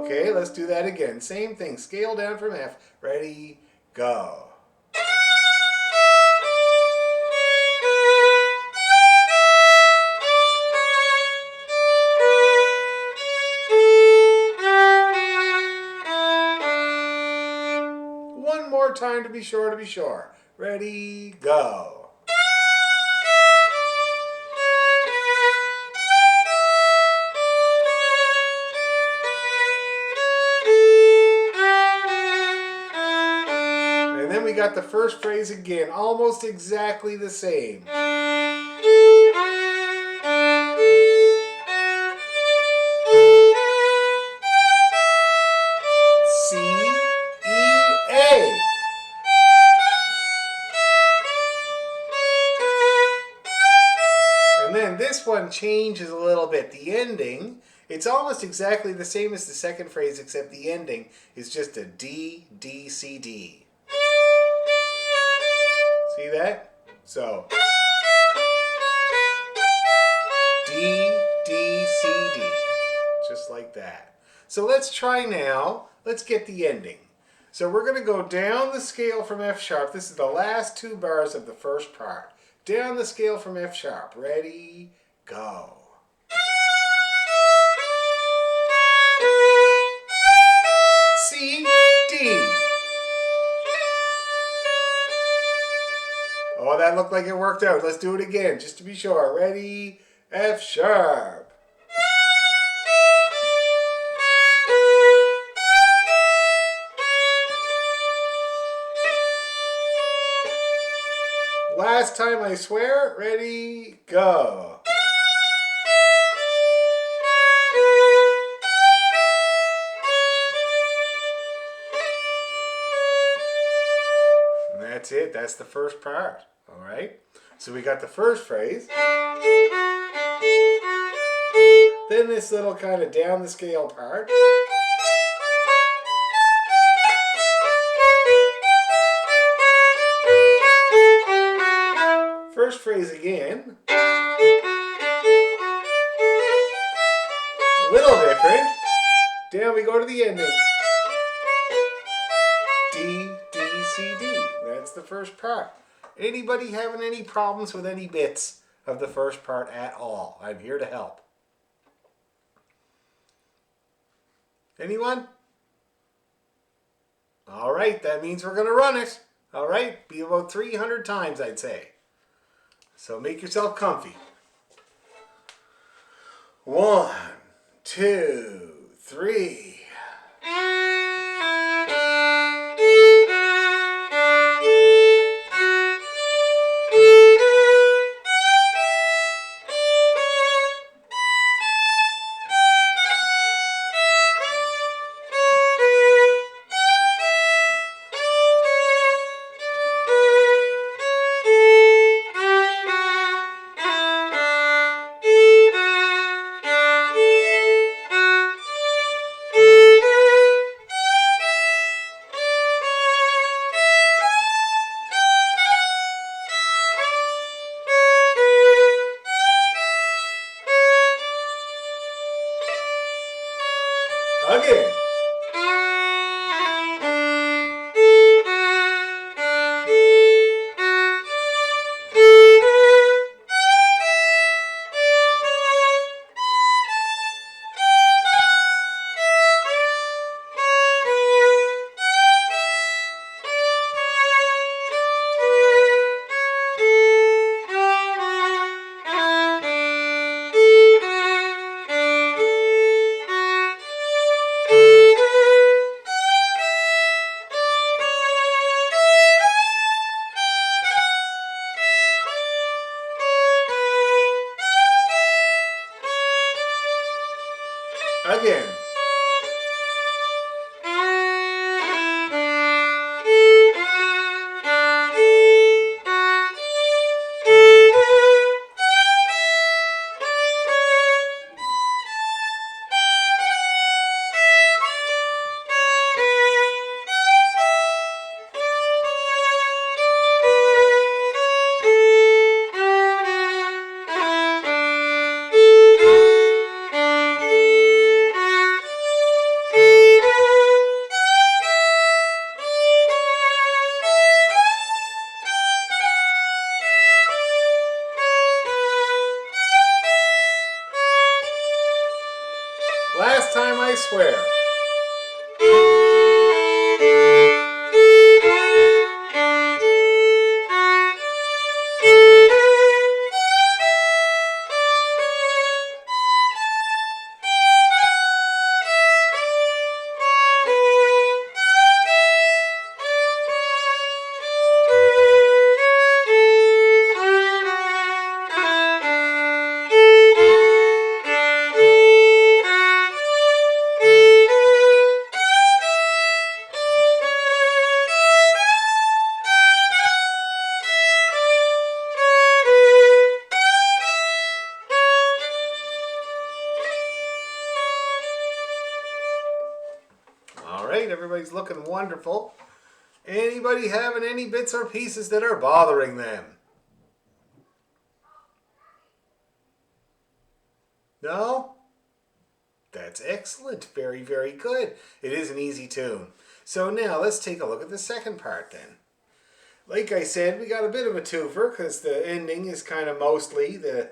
Okay, let's do that again. Same thing. Scale down from F. Ready, go. more time to be sure. Ready, go. And then we got the first phrase again, almost exactly the same. C, E, A. And then this one changes a little bit. The ending, it's almost exactly the same as the second phrase, except the ending is just a D, D, C, D. See that? So, D, D, C, D. Just like that. So let's try now. Let's get the ending. So we're going to go down the scale from F sharp. This is the last two bars of the first part. Down the scale from F sharp. Ready, go. C, D. Oh, that looked like it worked out. Let's do it again, just to be sure. Ready, F sharp. Last time I swear. Ready, go. And that's it. That's the first part. All right. So we got the first phrase. Then this little kind of down the scale part. First phrase again. A little different. Down we go to the ending. D, D, C, D. That's the first part. Anybody having any problems with any bits of the first part at all? I'm here to help. Anyone? All right, that means we're going to run it. All right, be about 300 times, I'd say. So make yourself comfy. 1, 2, 3. Again. Again. Last time I swear. right, everybody's looking wonderful. Anybody having any bits or pieces that are bothering them? No? That's excellent. Very, very good. It is an easy tune. So now let's take a look at the second part then. Like I said, we got a bit of a twofer because the ending is kind of mostly the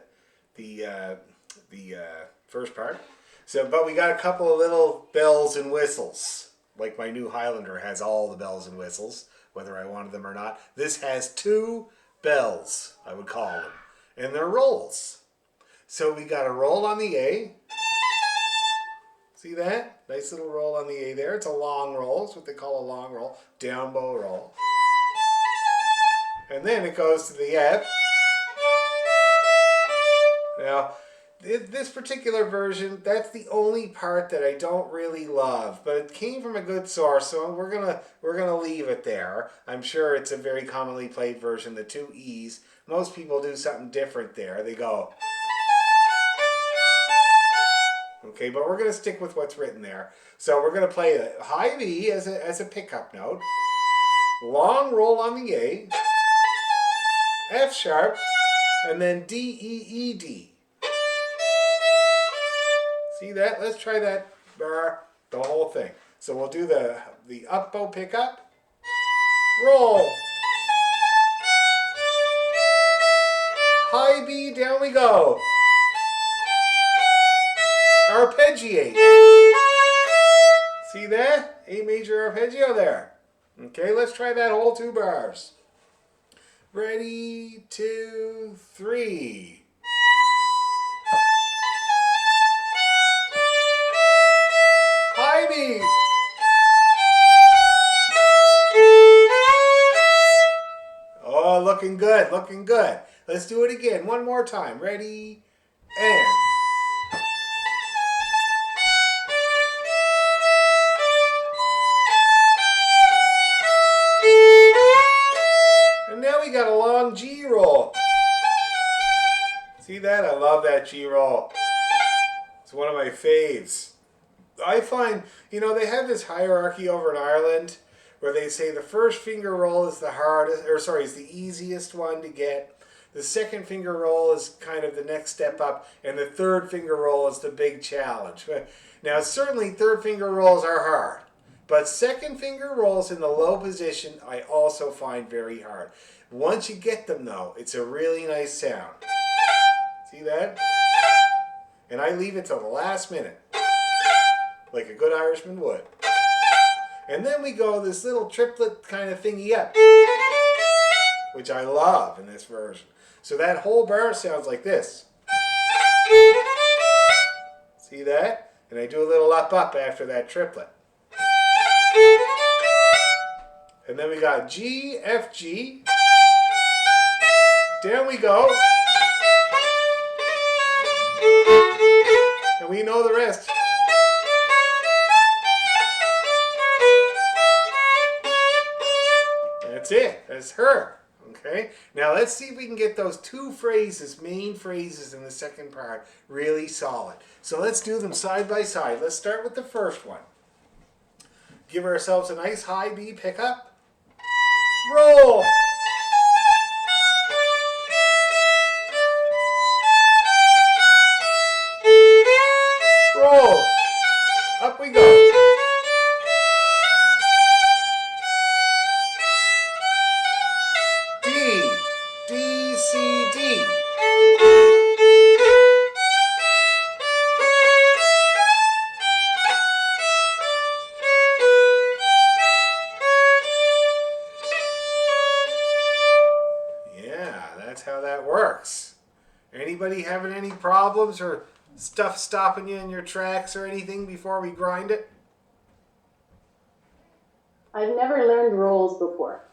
first part. So, but we got a couple of little bells and whistles. Like my new Highlander has all the bells and whistles, whether I wanted them or not. This has 2 bells, I would call them, and they're rolls. So we got a roll on the A. See that? Nice little roll on the A there. It's a long roll. It's what they call a long roll. Down bow roll. And then it goes to the F. Now, this particular version, that's the only part that I don't really love, but it came from a good source, so we're gonna leave it there. I'm sure it's a very commonly played version, the 2 E's. Most people do something different there. They go. Okay, but we're gonna stick with what's written there. So we're gonna play a high B as a pickup note, long roll on the A, F sharp, and then D, E, E, D. See that? Let's try that bar, the whole thing. So we'll do the up bow pickup, roll, high B, down we go, arpeggiate. See that? A major arpeggio there. Okay, let's try that whole 2 bars. Ready, 2, 3. High B. Oh, looking good, looking good. Let's do it again, one more time. Ready, and. And now we got a long G roll. See that? I love that G roll. It's one of my faves. I find, they have this hierarchy over in Ireland where they say the first finger roll is is the easiest one to get. The second finger roll is kind of the next step up, and the third finger roll is the big challenge. Now, certainly third finger rolls are hard, but second finger rolls in the low position I also find very hard. Once you get them, though, it's a really nice sound. See that? And I leave it till the last minute, like a good Irishman would. And then we go this little triplet kind of thingy up, which I love in this version. So that whole bar sounds like this. See that? And I do a little up after that triplet. And then we got G, F, G. Down we go. And we know the rest. That's it. That's her. Okay? Now let's see if we can get those 2 phrases, main phrases in the second part, really solid. So let's do them side by side. Let's start with the first one. Give ourselves a nice high B pickup. Roll! Roll! Up we go. D, D, C, D. Yeah, that's how that works. Anybody having any problems or stuff stopping you in your tracks or anything before we grind it? I've never learned rolls before.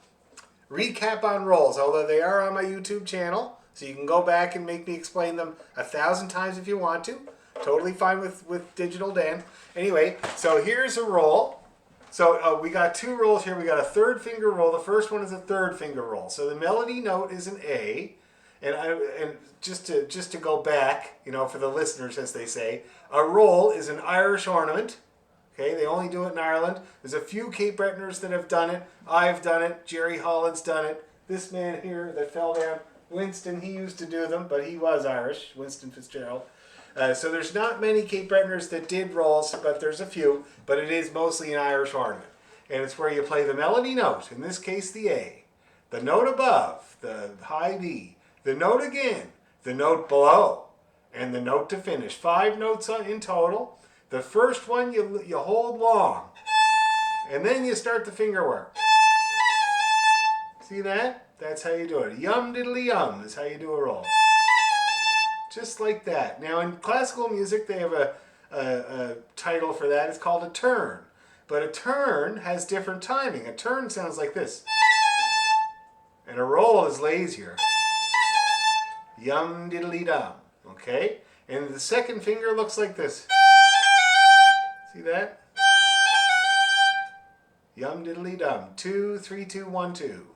Recap on rolls, although they are on my YouTube channel, so you can go back and make me explain them 1,000 times if you want to. Totally fine with Digital Dan. Anyway, so here's a roll. So we got 2 rolls here. We got a third finger roll. The first one is a third finger roll. So the melody note is an A. And just to go back, for the listeners, as they say, a roll is an Irish ornament. Okay, they only do it in Ireland. There's a few Cape Bretoners that have done it. I've done it. Jerry Holland's done it. This man here that fell down, Winston, he used to do them, but he was Irish, Winston Fitzgerald. So there's not many Cape Bretoners that did rolls, but there's a few. But it is mostly an Irish ornament. And it's where you play the melody note, in this case the A, the note above, the high B, the note again, the note below, and the note to finish. 5 notes in total. The first one you hold long, and then you start the finger work. See that? That's how you do it. Yum diddly yum is how you do a roll. Just like that. Now in classical music they have a title for that. It's called a turn. But a turn has different timing. A turn sounds like this. And a roll is lazier. Yum diddly dum. Okay? And the second finger looks like this. See that? Yum diddly dum. 2, 3, 2, 1, 2.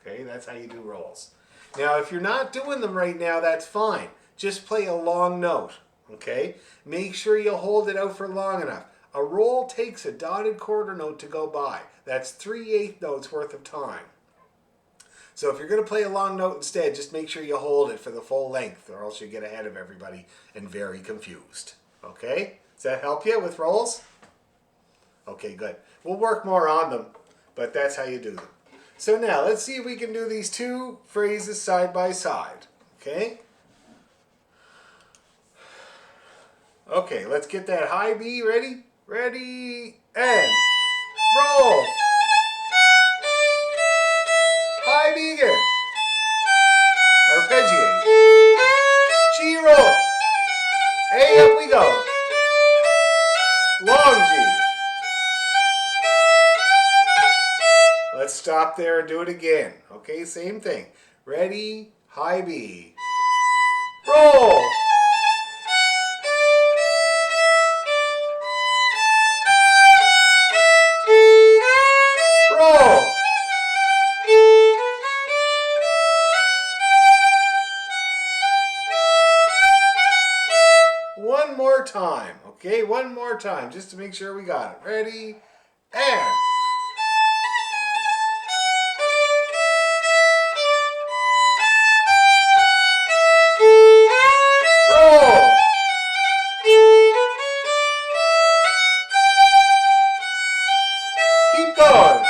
Okay, that's how you do rolls. Now, if you're not doing them right now, that's fine. Just play a long note. Okay? Make sure you hold it out for long enough. A roll takes a dotted quarter note to go by. That's 3/8 notes worth of time. So if you're going to play a long note instead, just make sure you hold it for the full length, or else you get ahead of everybody and very confused. Okay? Does that help you with rolls? Okay, good. We'll work more on them, but that's how you do them. So now, let's see if we can do these 2 phrases side by side. Okay? Okay, let's get that high B ready. Ready, and roll. High B again. Arpeggiate. G roll. A, up we go. Long G. Let's stop there and do it again. Okay, same thing. Ready, high B. Roll. Roll. One more time, okay? One more time, just to make sure we got it. Ready, and roll. Keep going.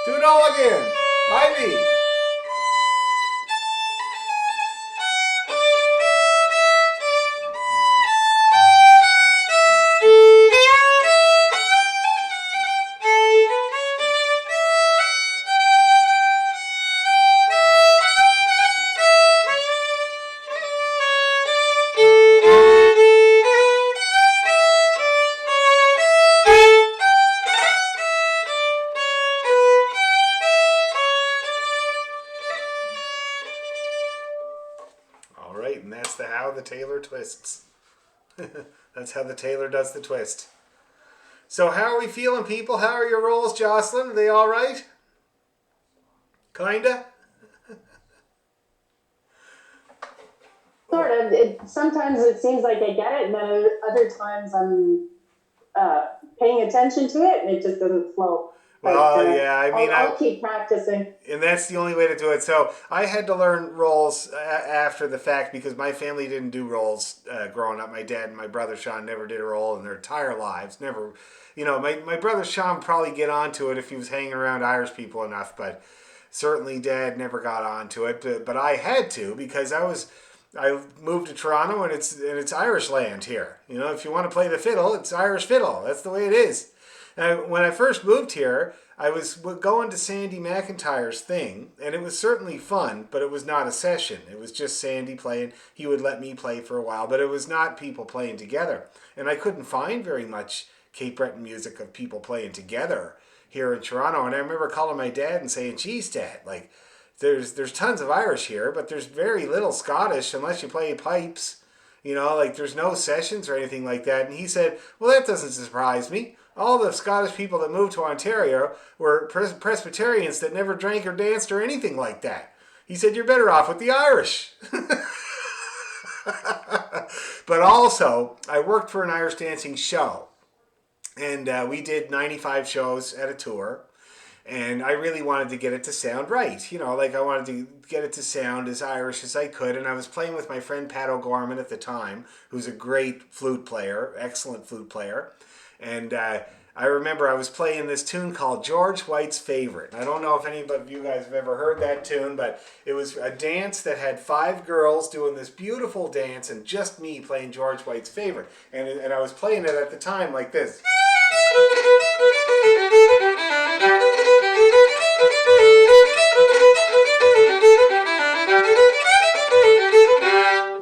Do it all again. High B. All right, and that's how the tailor twists. That's how the tailor does the twist. So how are we feeling, people? How are your rolls, Jocelyn? Are they all right? Kinda? Sort of. Sometimes it seems like I get it, and then other times I'm paying attention to it, and it just doesn't flow. Well, yeah, I mean, I'll keep practicing. And that's the only way to do it. So I had to learn rolls after the fact because my family didn't do rolls growing up. My dad and my brother Sean never did a roll in their entire lives. Never, you know, my brother Sean would probably get onto it if he was hanging around Irish people enough, but certainly Dad never got onto it. But I had to because I moved to Toronto and it's Irish land here. You know, if you want to play the fiddle, it's Irish fiddle. That's the way it is. When I first moved here, I was going to Sandy McIntyre's thing, and it was certainly fun, but it was not a session. It was just Sandy playing. He would let me play for a while, but it was not people playing together. And I couldn't find very much Cape Breton music of people playing together here in Toronto. And I remember calling my dad and saying, geez, Dad, like, there's tons of Irish here, but there's very little Scottish unless you play pipes. You know, like there's no sessions or anything like that. And he said, well, that doesn't surprise me. All the Scottish people that moved to Ontario were Presbyterians that never drank or danced or anything like that. He said, you're better off with the Irish. But also, I worked for an Irish dancing show. And we did 95 shows at a tour. And I really wanted to get it to sound right. You know, like I wanted to get it to sound as Irish as I could. And I was playing with my friend Pat O'Gorman at the time, who's a great flute player, excellent flute player. And I remember I was playing this tune called George White's Favorite. I don't know if any of you guys have ever heard that tune, but it was a dance that had 5 girls doing this beautiful dance and just me playing George White's Favorite. And I was playing it at the time like this.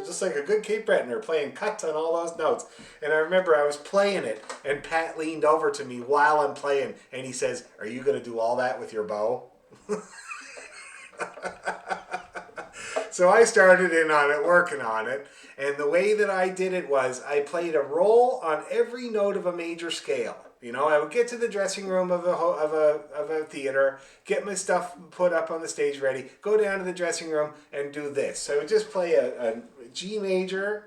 Just like a good Cape Bretoner playing cuts on all those notes. And I remember I was playing it and Pat leaned over to me while I'm playing and he says, are you going to do all that with your bow? So I started in on it, working on it. And the way that I did it was I played a roll on every note of a major scale. You know, I would get to the dressing room of a theater, get my stuff put up on the stage ready, go down to the dressing room and do this. So I would just play a G major.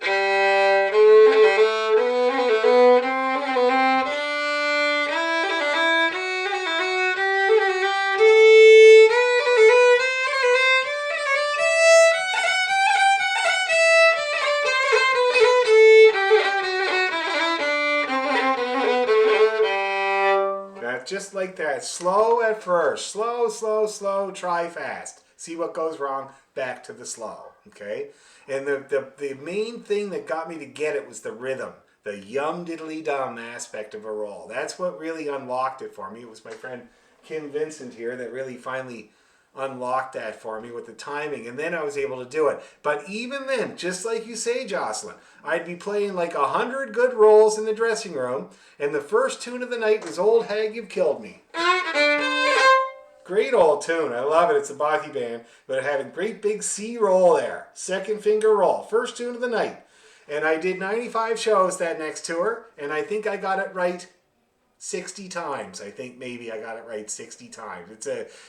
Just like that. Slow at first. Slow, slow, slow. Try fast. See what goes wrong. Back to the slow. Okay? And the main thing that got me to get it was the rhythm. The yum diddly dum aspect of a roll. That's what really unlocked it for me. It was my friend Kim Vincent here that really finally unlocked that for me with the timing, and then I was able to do it. But even then, just like you say, Jocelyn, I'd be playing like 100 good rolls in the dressing room, and the first tune of the night was Old Hag You've Killed Me. Great old tune. I love it. It's a Bothy band, but it had a great big C roll there. Second finger roll. First tune of the night. And I did 95 shows that next tour, and I think I got it right 60 times. I think maybe I got it right 60 times. It's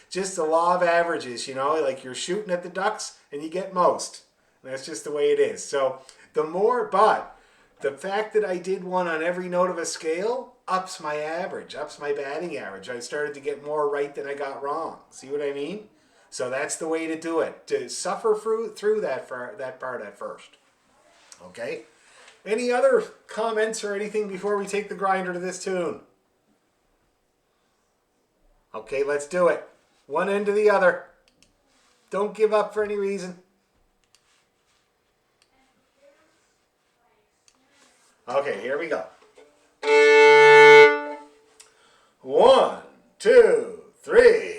just the law of averages, you know, like you're shooting at the ducks and you get most. That's just the way it is. So but the fact that I did one on every note of a scale ups my average, ups my batting average. I started to get more right than I got wrong. See what I mean? So that's the way to do it. To suffer through that part at first. Okay? Any other comments or anything before we take the grinder to this tune? Okay, let's do it. One end to the other. Don't give up for any reason. Okay, here we go. 1, 2, 3.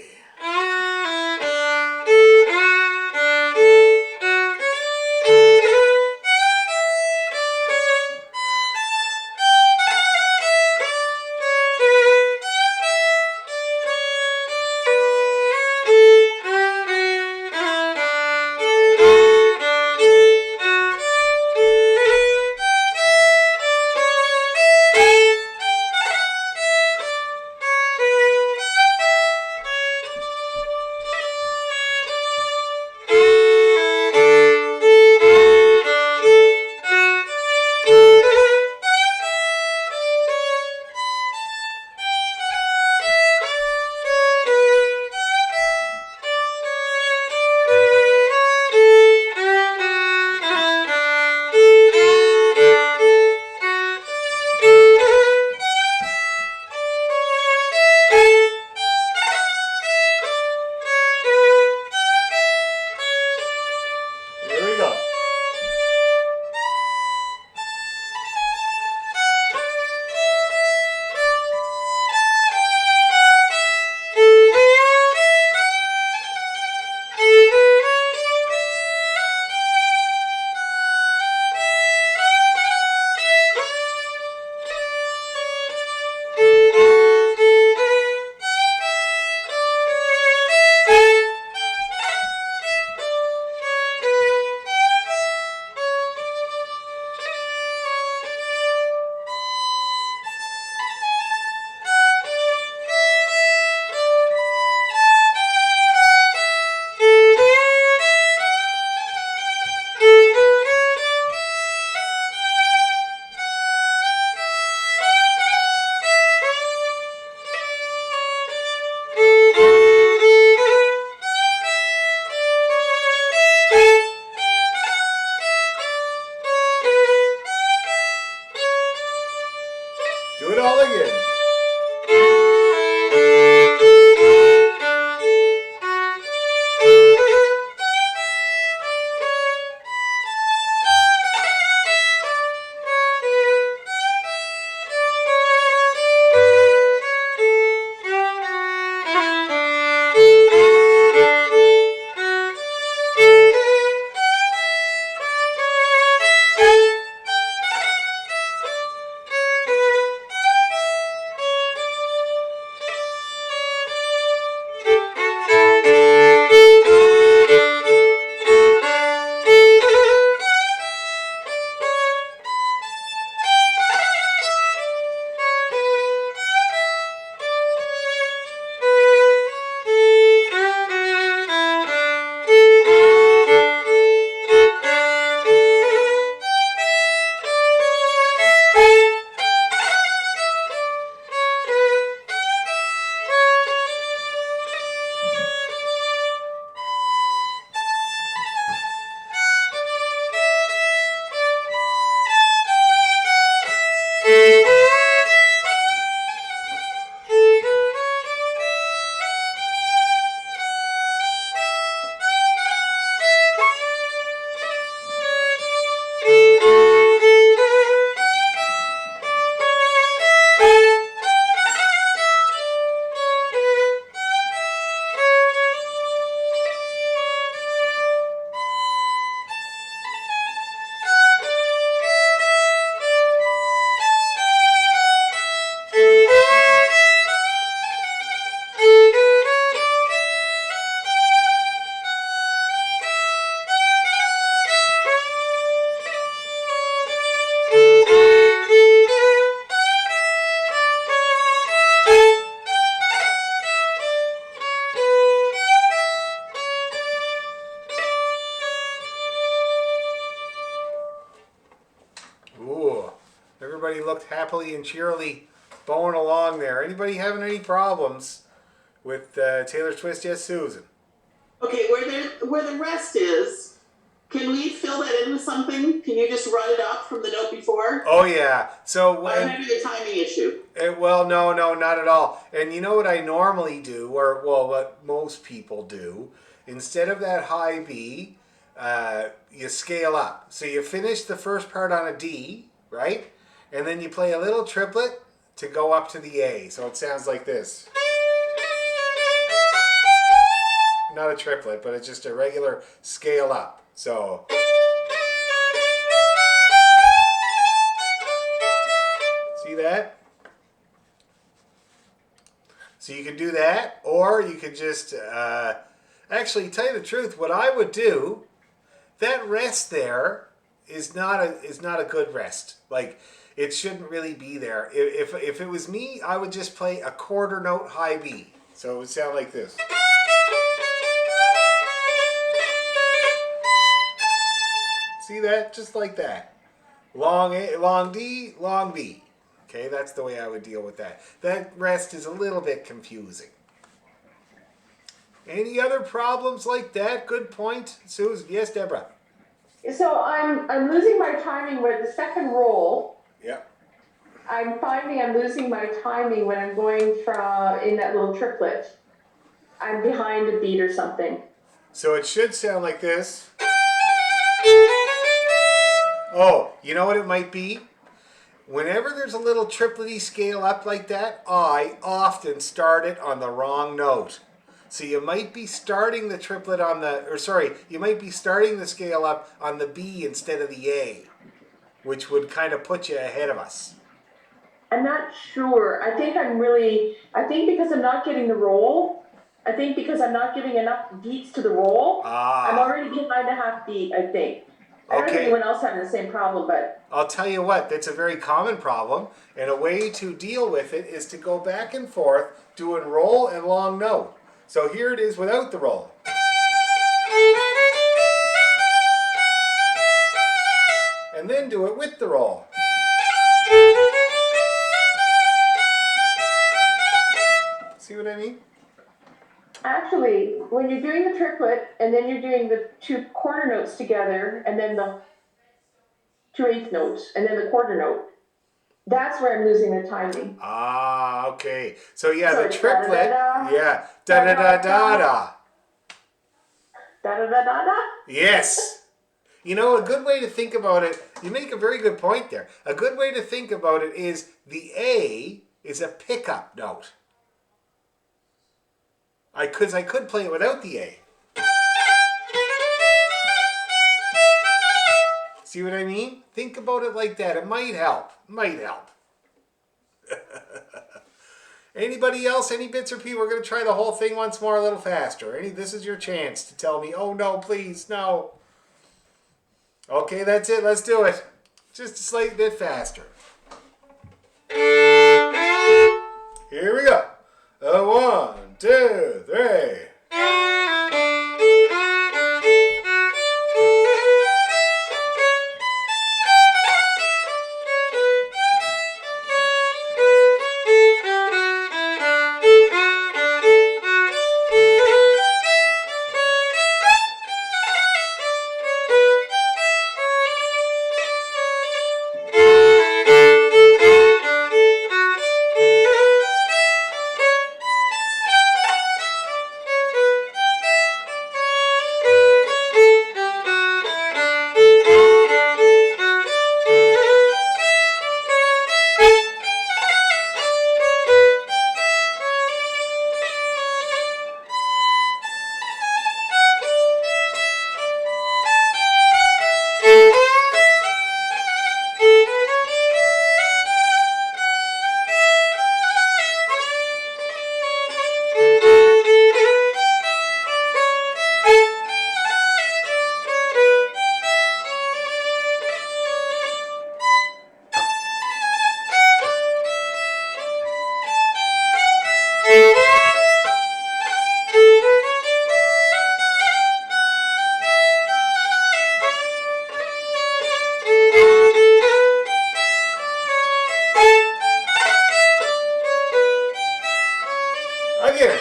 Ooh, everybody looked happily and cheerily bowing along there. Anybody having any problems with Taylor Twist? Yes, Susan. Okay, where the rest is, can we fill that in with something? Can you just run it up from the note before? Oh yeah. So I'm having a timing issue. well, no, not at all. And you know what I normally do, or well, what most people do, instead of that high B, you scale up. So you finish the first part on a D, right? And then you play a little triplet to go up to the A. So it sounds like this. Not a triplet, but it's just a regular scale up. So see that? So you can do that, or you could just actually tell you the truth. What I would do, that rest there is not a good rest. Like it shouldn't really be there. If it was me, I would just play a quarter note high B. So it would sound like this. See that? Just like that. Long A, long D, long B. Okay, that's the way I would deal with that. That rest is a little bit confusing. Any other problems like that? Good point, Susan. Yes, Deborah. So I'm losing my timing with the second roll. Yeah. I'm finding I'm losing my timing when I'm going from in that little triplet. I'm behind a beat or something. So it should sound like this. Oh, you know what it might be? Whenever there's a little triplety scale up like that, I often start it on the wrong note. So you might be starting the triplet on the, or sorry, you might be starting the scale up on the B instead of the A, which would kind of put you ahead of us. I'm not sure. I think because I'm not getting the roll, I think because I'm not giving enough beats to the roll, I'm already behind a half beat, I think. I don't know if anyone else having the same problem, but I'll tell you what, that's a very common problem, and a way to deal with it is to go back and forth doing roll and long note. So here it is without the roll. And then do it with the roll. See what I mean? actually, when you're doing the triplet and then you're doing the two quarter notes together and then the 2/8 notes and then the quarter note, that's where I'm losing the timing. Ah, okay. Okay. So yeah, Sorry, the triplet. da-da-da-da. Yeah. Da da da da da. Da-da-da-da-da. Yes. You know, a good way to think about it, you make a very good point there. A good way to think about it is the A is a pickup note. I could play it without the A. See what I mean? Think about it like that. It might help. Might help. Anybody else? Any bits or pieces? We're going to try the whole thing once more a little faster. This is your chance to tell me, oh no, please, no. Okay, that's it. Let's do it. Just a slight bit faster. Here we go. 1, 2, 3. Again.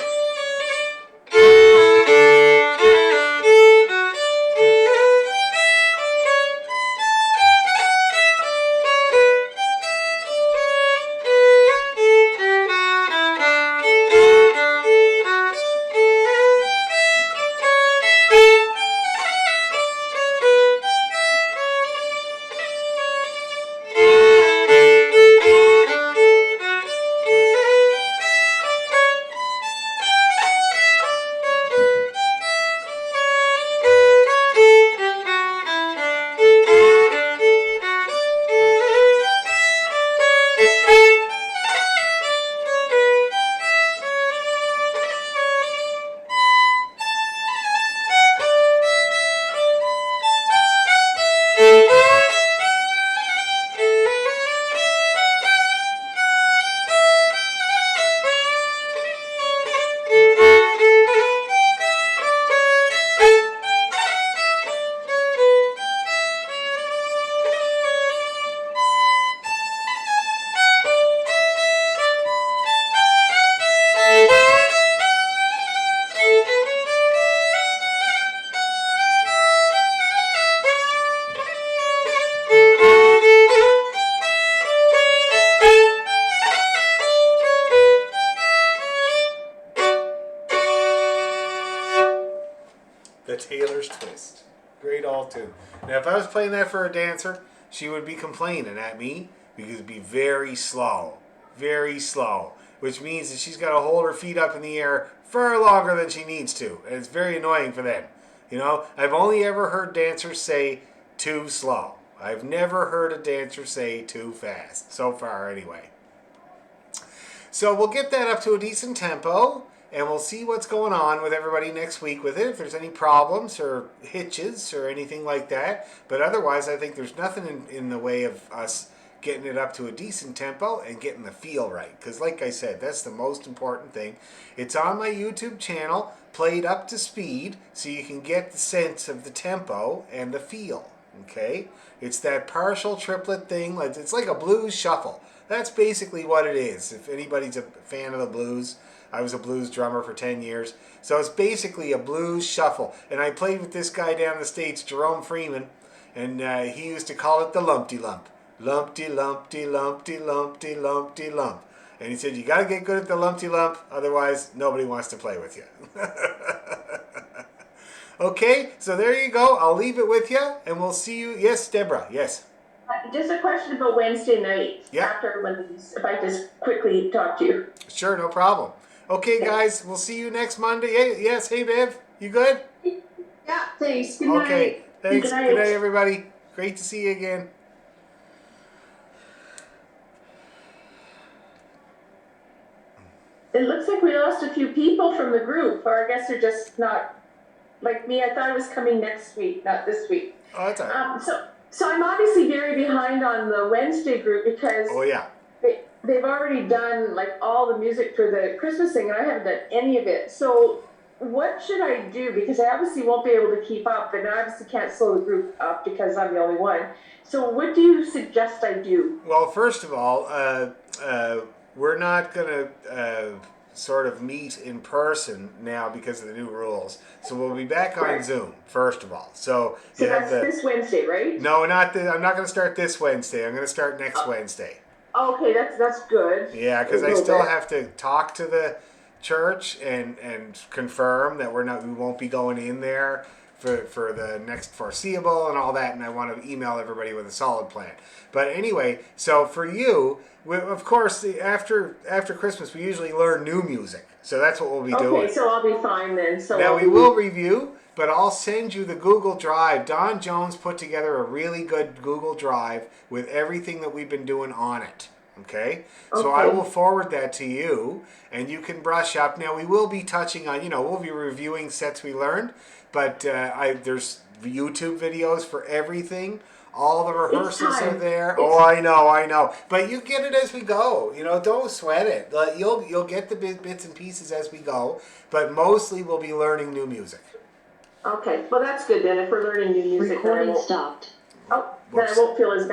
The Taylor's Twist. Great alt tune. Now, if I was playing that for a dancer, she would be complaining at me because it'd be very slow. Very slow. Which means that she's got to hold her feet up in the air far longer than she needs to. And it's very annoying for them. You know, I've only ever heard dancers say too slow. I've never heard a dancer say too fast. So far, anyway. So we'll get that up to a decent tempo. And we'll see what's going on with everybody next week with it, if there's any problems or hitches or anything like that. But otherwise, I think there's nothing in the way of us getting it up to a decent tempo and getting the feel right. Because like I said, that's the most important thing. It's on my YouTube channel, played up to speed, so you can get the sense of the tempo and the feel. Okay? It's that partial triplet thing. It's like a blues shuffle. That's basically what it is. If anybody's a fan of the blues, I was a blues drummer for 10 years. So it's basically a blues shuffle. And I played with this guy down the States, Jerome Freeman, and he used to call it the lumpty lump. Lumpty, lumpty, lumpty, lumpty, lumpty, lump. And he said, you got to get good at the lumpty lump, otherwise nobody wants to play with you. Okay, so there you go. I'll leave it with you, and we'll see you. Yes, Deborah, yes. Just a question about Wednesday night. Yeah. After Wednesdays, if I just quickly talk to you. Sure, no problem. Okay, guys, we'll see you next Monday. Hey, yes, hey, Viv, you good? Yeah, thanks. Good night. Okay, thanks. Good night. Good night, everybody. Great to see you again. It looks like we lost a few people from the group, or I guess they're just not like me. I thought it was coming next week, not this week. Oh, that's all right. So I'm obviously very behind on the Wednesday group because Oh, yeah. they've already done like all the music for the Christmas thing, and I haven't done any of it. So what should I do? Because I obviously won't be able to keep up, and I obviously can't slow the group up because I'm the only one. So what do you suggest I do? Well, first of all, we're not going to sort of meet in person now because of the new rules. So we'll be back on Zoom, first of all. So you have that's this Wednesday, right? No, not I'm not going to start this Wednesday. I'm going to start next Wednesday. Okay, that's good. Yeah, because I still have to talk to the church and confirm that we won't be going in there for the next foreseeable and all that, and I want to email everybody with a solid plan. But anyway, so for you, of course, after Christmas, we usually learn new music. So that's what we'll be doing. Okay, so I'll be fine then. So now we will review, but I'll send you the Google Drive. Don Jones put together a really good Google Drive with everything that we've been doing on it. Okay? So I will forward that to you, and you can brush up. Now we will be touching on, we'll be reviewing sets we learned, but there's YouTube videos for everything. All the rehearsals are there. Oh, I know. But you get it as we go. Don't sweat it. You'll get the bits and pieces as we go. But mostly we'll be learning new music. Okay, well that's good then. If we're learning new music, then I won't feel as bad.